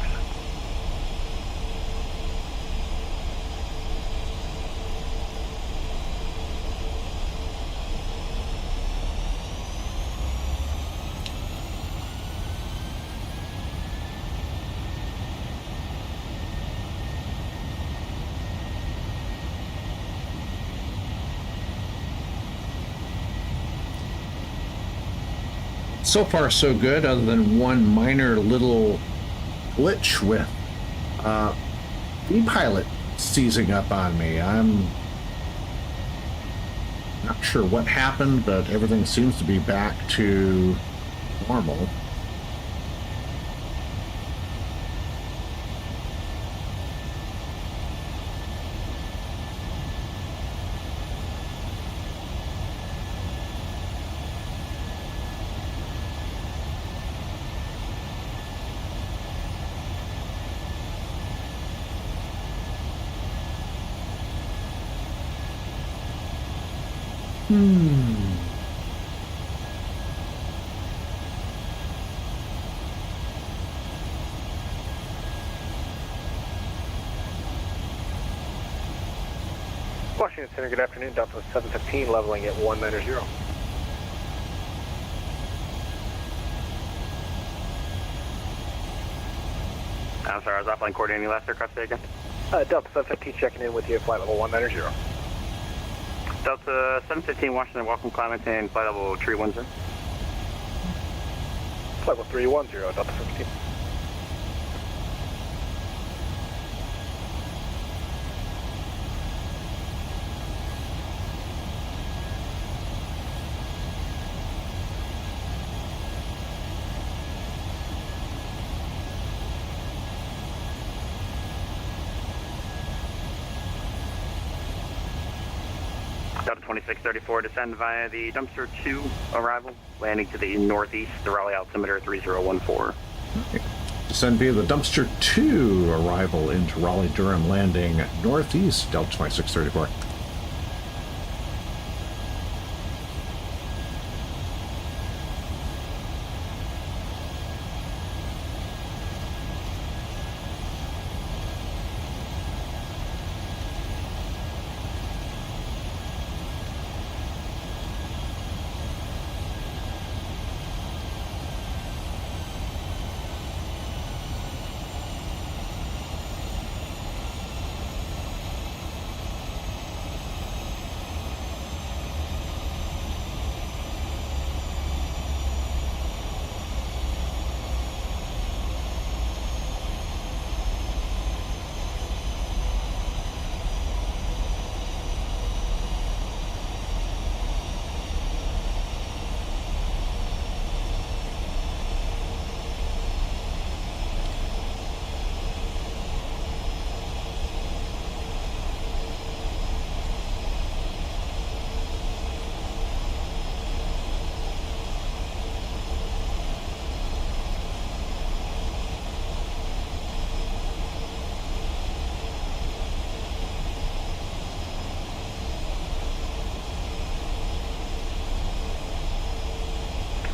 So far, so good, other than one minor little glitch with V-Pilot seizing up on me. I'm not sure what happened, but everything seems to be back to normal. Washington Center, good afternoon. Delta 715, leveling at 190. I'm sorry, I was offline coordinating last aircraft day again. Delta 715 checking in with you, flight level 190. Delta 715, Washington, welcome, climb maintain flight level 310. Flight level 310, Delta 715. Delta 2634, descend via the dumpster 2 arrival, landing to the northeast, the Raleigh altimeter 3014. Okay. Descend via the dumpster 2 arrival into Raleigh-Durham, landing northeast, Delta 2634.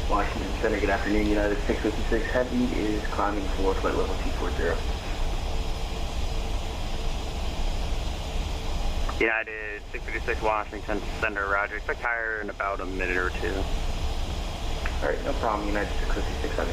Washington Center, good afternoon. United 656 Heavy is climbing for flight level 240. United 656 Washington Center, roger. Expect higher in about a minute or two. Alright, no problem. United 656 Heavy.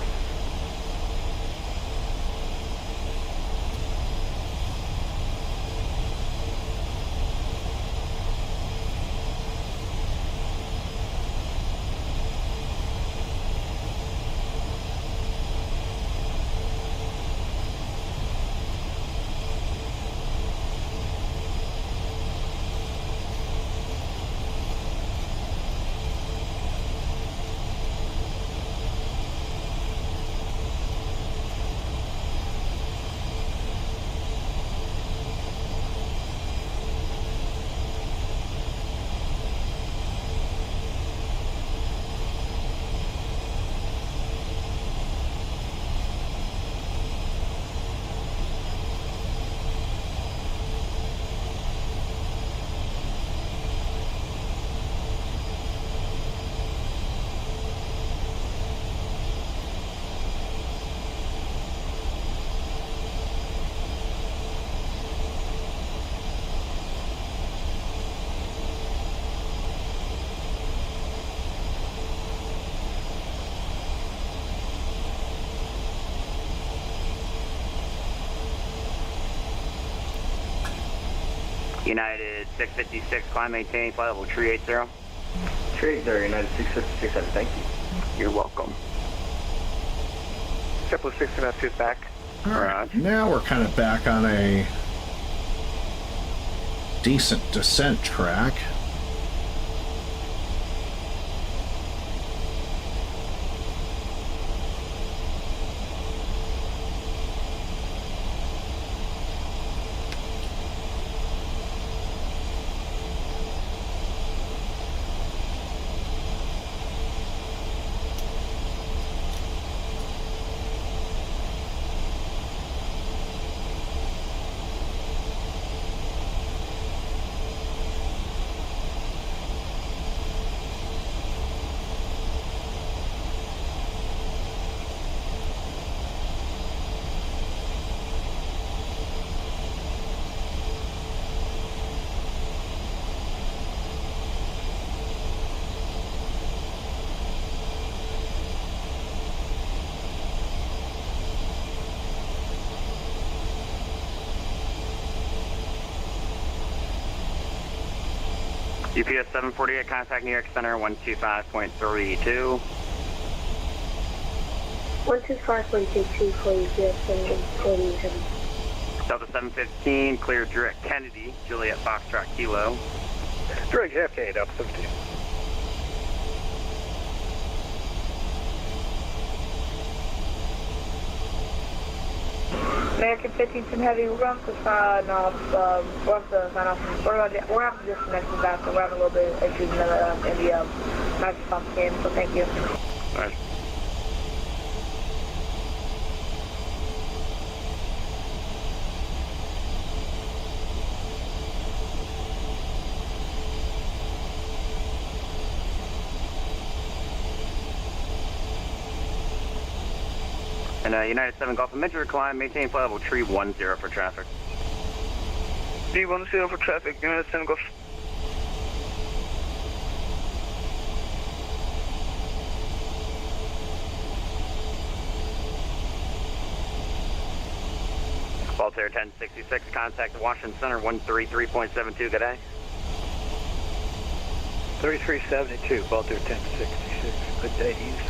United 656, climb, maintain, flight level 380. 380, United 656, Heavy, thank you. You're welcome. JetBlue 1692 is back. All right, now we're kind of back on a decent descent track. UPS 748, contact New York Center 125.32. 125.32 for UPS 747. Delta 715, clear direct Kennedy, Juliet Foxtrot Kilo. Direct JFK, Delta 17. American 15 Sim Heavy, we're going to sign off, we're going to sign off, we're having to disconnect from that, so we're having a little bit of issues in the Microsoft game, so thank you. All right. And United 7 Golf Adventure, climb, maintain flight level 310 for traffic. 310 for traffic, United 7 Golf. Voltaire 1066, contact Washington Center 133.72, good day. 3372, Voltaire 1066, good day to you, sir.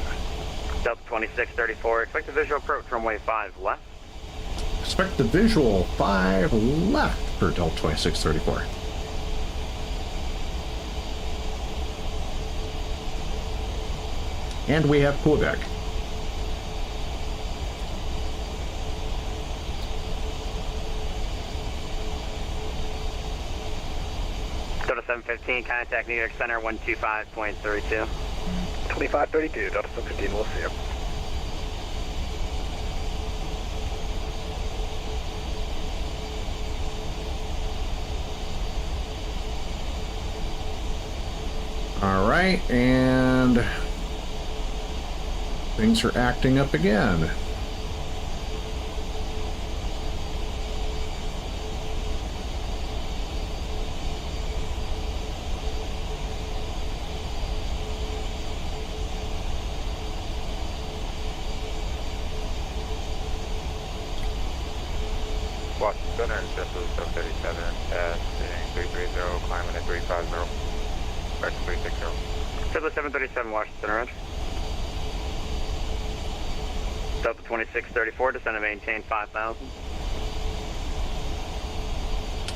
Delta 2634, expect a visual approach runway 5 left. Expect the visual 5 left for Delta 2634. And we have Quebec. Delta 715, contact New York Center 125.32. 2532, Delta 715, we'll see you. All right, and things are acting up again. Washington Center, JetBlue 737, passing 330, climbing at 350, back to 360. JetBlue 737, Washington, roger. Delta 2634, descend and maintain 5,000.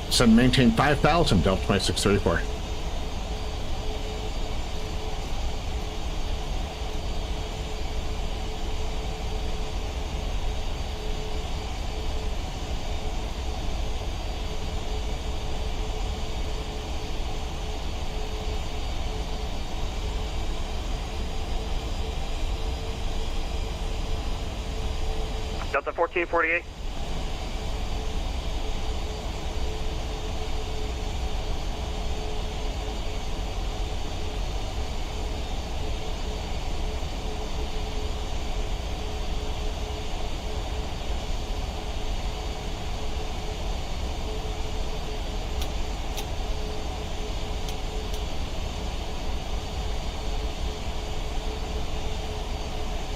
So maintain 5,000, Delta 2634. Delta 1448.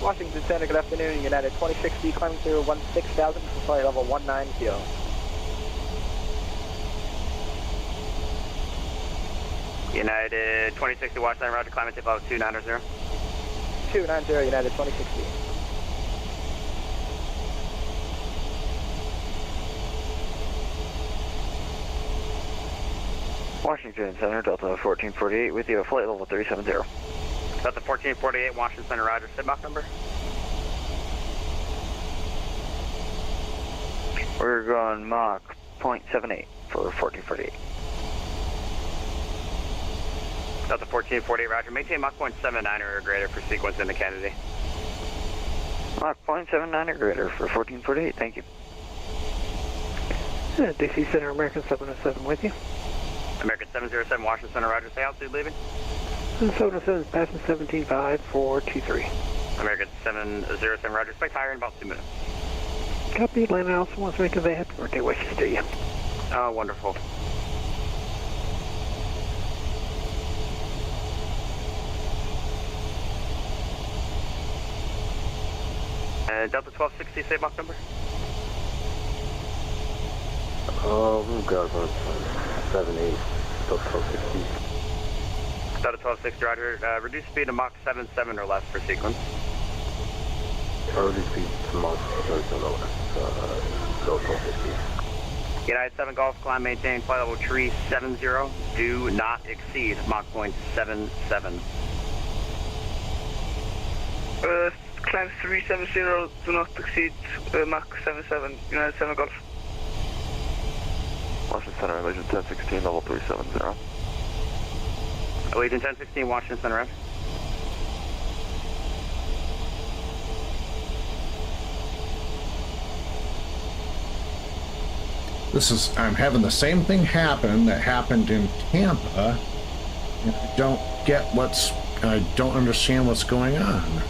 Washington Center, good afternoon. United 26B climbing through 16,000 for flight level 190. United 2060 Washington, roger, climate tip level 290. 290, United 2060. Washington Center, Delta 1448 with you at flight level 370. Delta 1448, Washington Center, roger, SimBrief number. We're going Mach 0.78 for 1448. Delta 1448, roger, maintain Mach 0.79 or greater for sequence into Kennedy. Mach 0.79 or greater for 1448, thank you. DC Center, American 707 with you. American 707, Washington Center, roger, say altitude leaving. 707 passing 17.5423. American 707, roger, expect higher in about 2 minutes. Copy, Atlanta also wants to make a happy birthday wishes to you. Oh, wonderful. Delta 1260, say Mach number. We've got about 78, Delta 1260. Delta 1260, roger. Reduce speed to Mach 77 or less for sequence. Reduce speed to Mach 77 or less, Delta 1260. United 7 Golf, climb, maintain, flight level 370. Do not exceed Mach 0.77. Climb 370, do not exceed Mach 77, United 7 Golf. Washington Center, Allegiant 1016, level 370. Allegiant 1016, Washington Center, roger. I'm having the same thing happen that happened in Tampa, and I don't understand what's going on.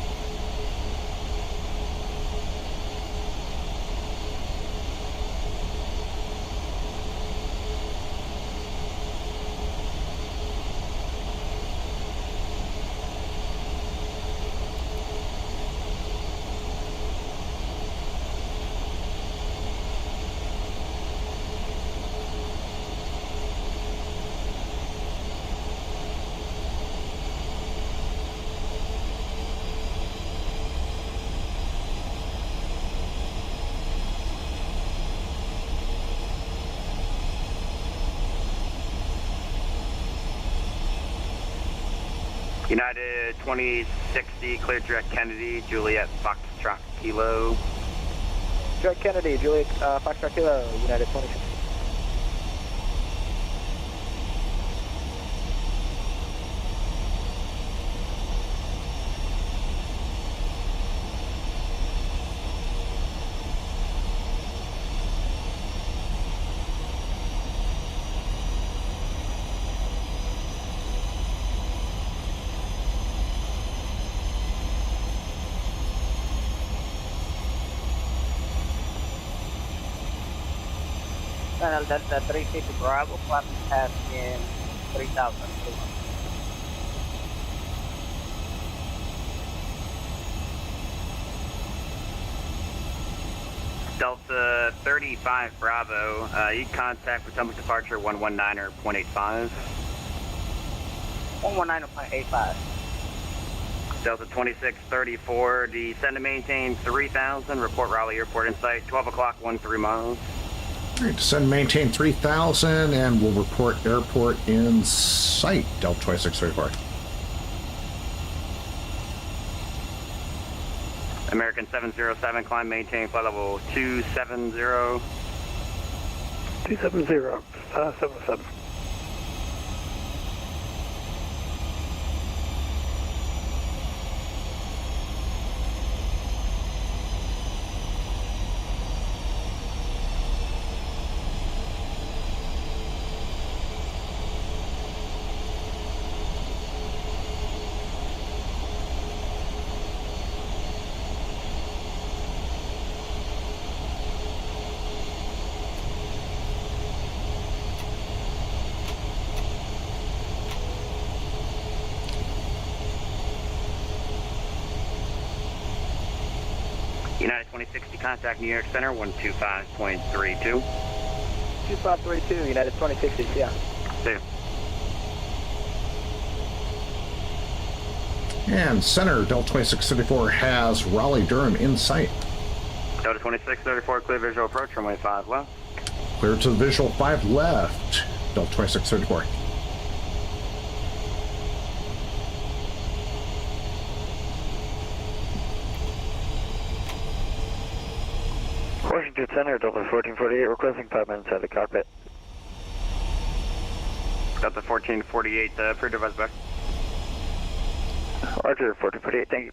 United 2060, cleared direct Kennedy, Juliet Foxtrot Kilo. Direct Kennedy, Juliet Foxtrot Kilo, United 2060. Channel Delta 350 Bravo, climbing past in 3000. Delta 35 Bravo, you contact Potomac departure 119.85. 119.85. Delta 2634, descend to maintain 3000, report Raleigh Airport in sight, 12 o'clock, 13 miles. All right, descend, maintain 3000, and we'll report airport in sight, Delta 2634. American 707, climb, maintain, flight level 270. 270, 707. United 2060, contact New York Center 125.32. 2532, United 2060, yeah. 2. And center, DAL2634 has Raleigh-Durham in sight. Delta 2634, clear visual approach, runway 5 left. Clear to the visual 5 left, DAL2634. Washington Center, Delta 1448, requesting 5 minutes out of the cockpit. Delta 1448, pre-device back. Roger, 1448, thank you.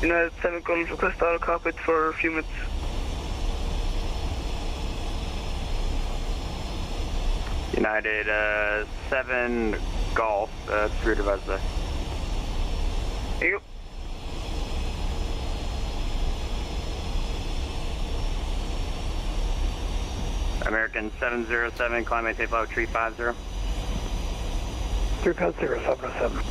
United 7 calls request auto cockpit for a few minutes. United 7 Golf, through device back. Thank you. American 707, climb maintain flight 350. 350, 707.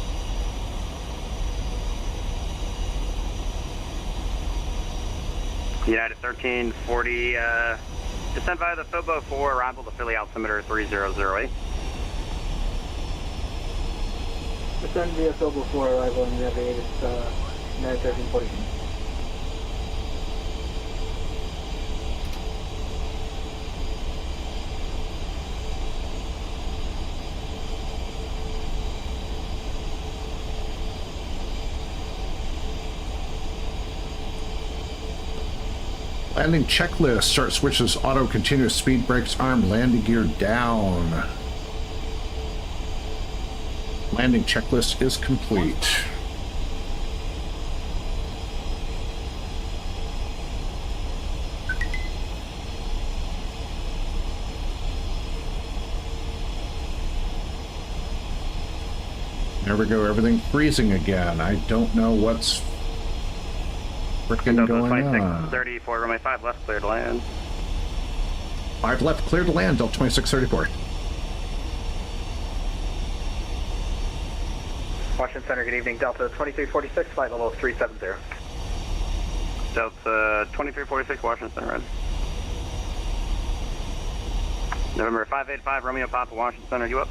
United 1340, descend via the Fobo 4, arrival to Philly altimeter 3008. Descend via Fobo 4, arrival in Navigated, United 1340. Landing checklist. Start switches, auto, continuous speed, brakes, arm, landing gear down. Landing checklist is complete. There we go, everything freezing again. I don't know what's freaking going on. 34, runway 5 left, clear to land. 5 left, clear to land, Delta 2634. Washington Center, good evening. Delta 2346, flight level 370. Delta 2346, Washington Center, red. November 585, Romeo Papa, Washington Center, you up?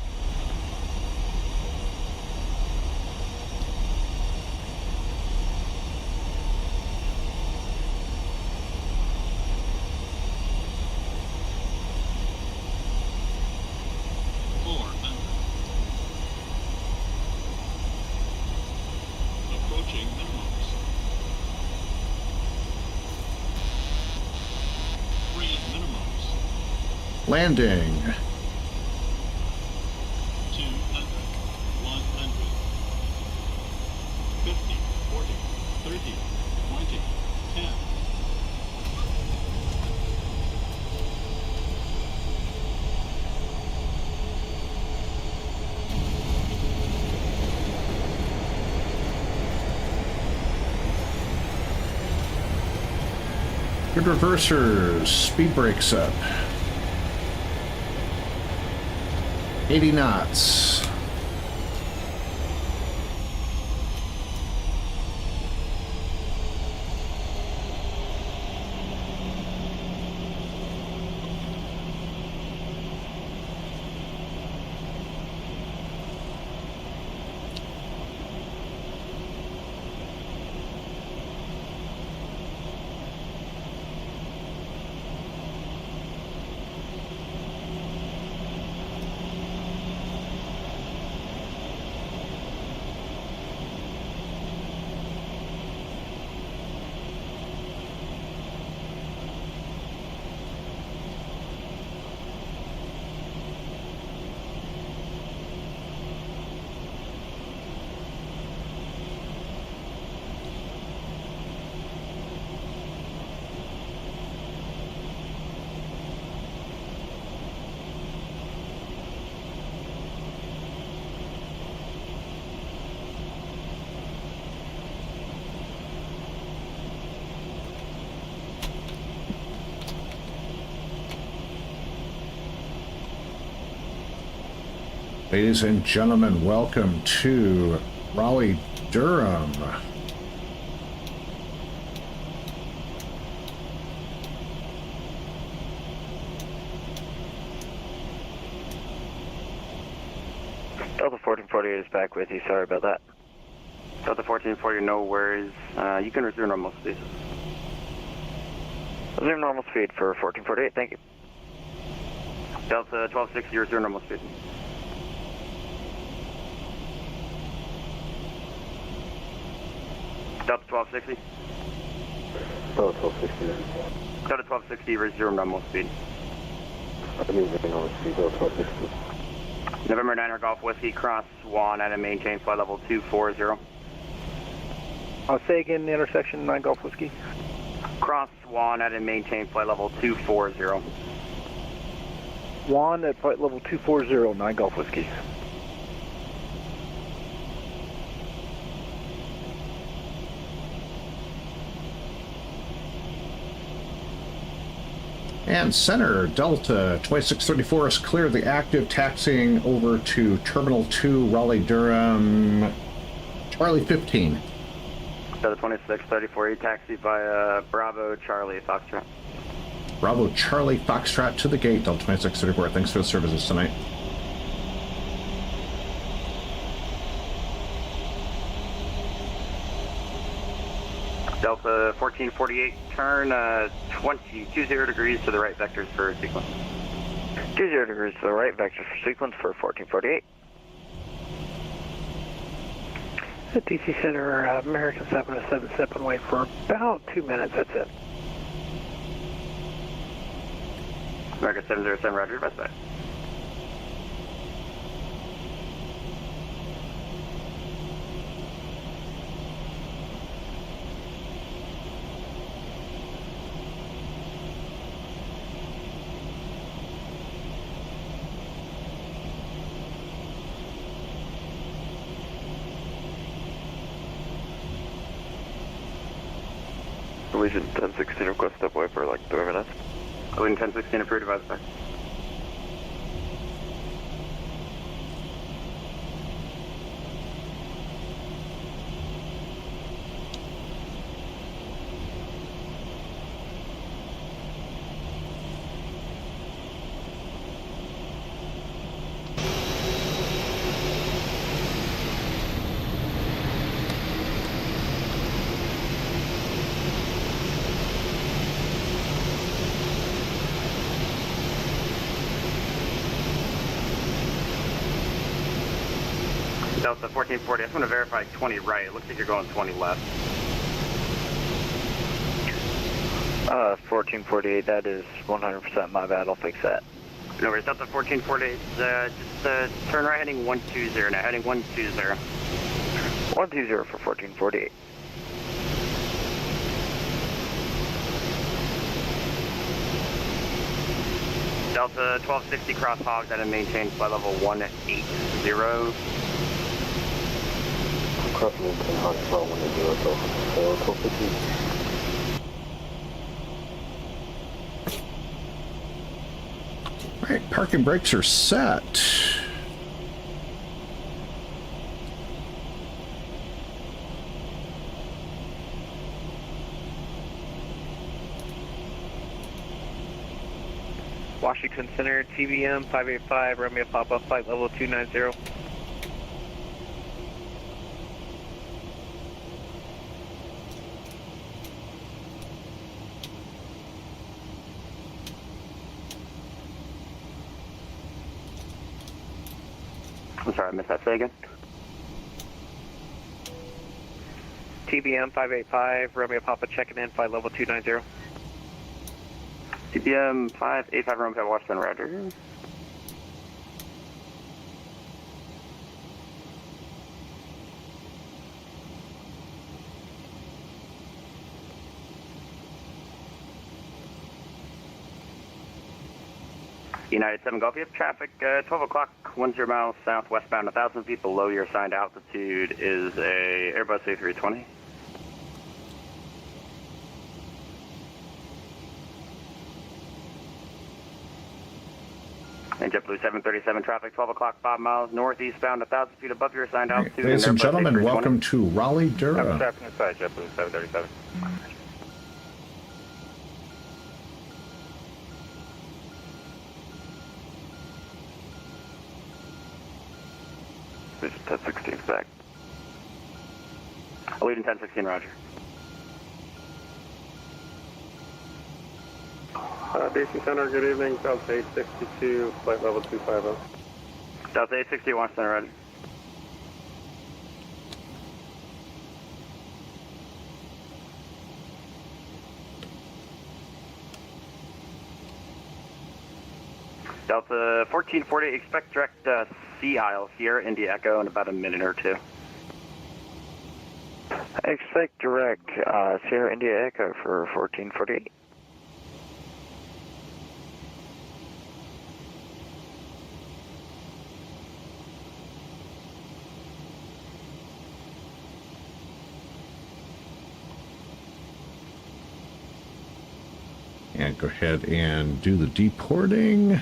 Landing. 200, 100, 50, 40, 30, 20, 10. Good reversers. Speed brakes up. 80 knots. Ladies and gentlemen, welcome to Raleigh-Durham. Delta 1440 is back with you. Sorry about that. Delta 1440, no worries. You can resume normal speed. Resume normal speed for 1448, thank you. Delta 1260, resume normal speed. Delta 1260. Delta 1260. Delta 1260, resume normal speed. Normal speed, Delta 1260. November 9 Golf Whiskey, cross Swan and maintain flight level 240. I'll say again, the intersection 9 Golf Whiskey. Cross Swan and maintain flight level 240. Swan at flight level 240, 9 Golf Whiskey. And center, Delta 2634 is clear the active, taxiing over to Terminal 2, Raleigh-Durham, Charlie 15. Delta 2634, taxi by Bravo Charlie Foxtrot. Bravo Charlie Foxtrot to the gate, Delta 2634. Thanks for the services tonight. Delta 1448, turn 20 degrees to the right vectors for sequence. 20 degrees to the right vectors for sequence for 1448. DC Center, American 707, step and wait for about 2 minutes, that's it. American 707, roger, best back. Legion 1016 request step away for like 3 minutes. Legion 1016 approved, advise back. Delta 1440, I just want to verify 20 right. It looks like you're going 20 left. 1448, that is 100% my bad. I'll fix that. No worries, Delta 1448, just turn right heading 120 now, heading 120. 120 for 1448. Delta 1260 cross hogs and maintain flight level 180. Crossing into hot spot 180, Delta 1250. All right, parking brakes are set. Washington Center, TBM 585, Romeo Papa, flight level 290. I'm sorry, I missed that. Say again. TBM 585, Romeo Papa, checking in, flight level 290. TBM 585, Romeo Papa, Washington, roger. United 7 Golf, you have traffic 12 o'clock, 10 miles southwestbound, 1,000 feet below your assigned altitude is a Airbus A320. And JetBlue 737 traffic, 12 o'clock, 5 miles northeastbound, 1,000 feet above your assigned altitude. Ladies and gentlemen, welcome to Raleigh-Durham. Traffic inside JetBlue 737. This is 1016 back. Leading 1016, roger. Aviation Center, good evening. Delta 862, flight level 250. Delta 860, Washington Center, roger. Delta 1440, expect direct sea aisle, Sierra India Echo in about a minute or two. Expect direct Sierra India Echo for 1448. And go ahead and do the deporting.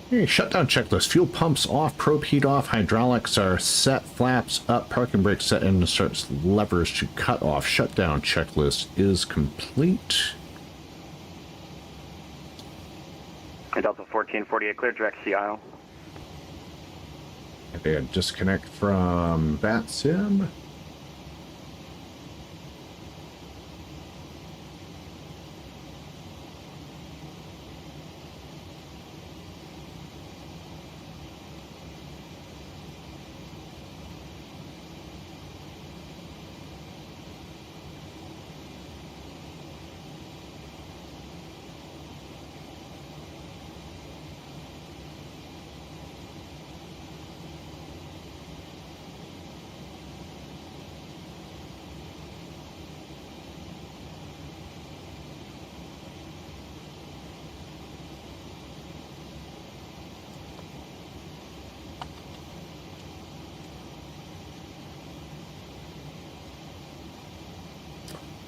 Hey, shutdown checklist. Fuel pumps off, probe heat off, hydraulics are set, flaps up, parking brake set, and starts levers to cut off. Shutdown checklist is complete. And Delta 1448, clear direct sea aisle. And disconnect from VATSIM.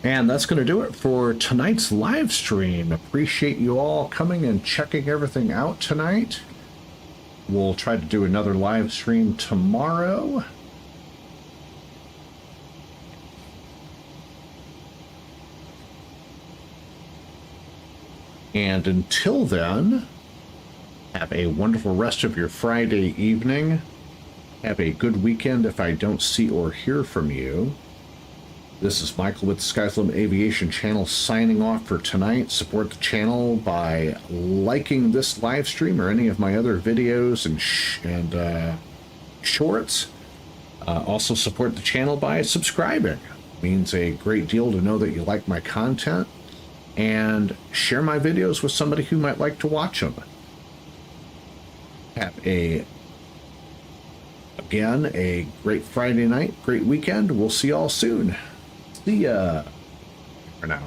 And that's going to do it for tonight's live stream. Appreciate you all coming and checking everything out tonight. We'll try to do another live stream tomorrow. And until then, have a wonderful rest of your Friday evening. Have a good weekend if I don't see or hear from you. This is Michael with the Skyflip Aviation channel signing off for tonight. Support the channel by liking this live stream or any of my other videos and shorts. Also support the channel by subscribing. It means a great deal to know that you like my content. And share my videos with somebody who might like to watch them. Have again, a great Friday night, great weekend. We'll see y'all soon. See ya for now.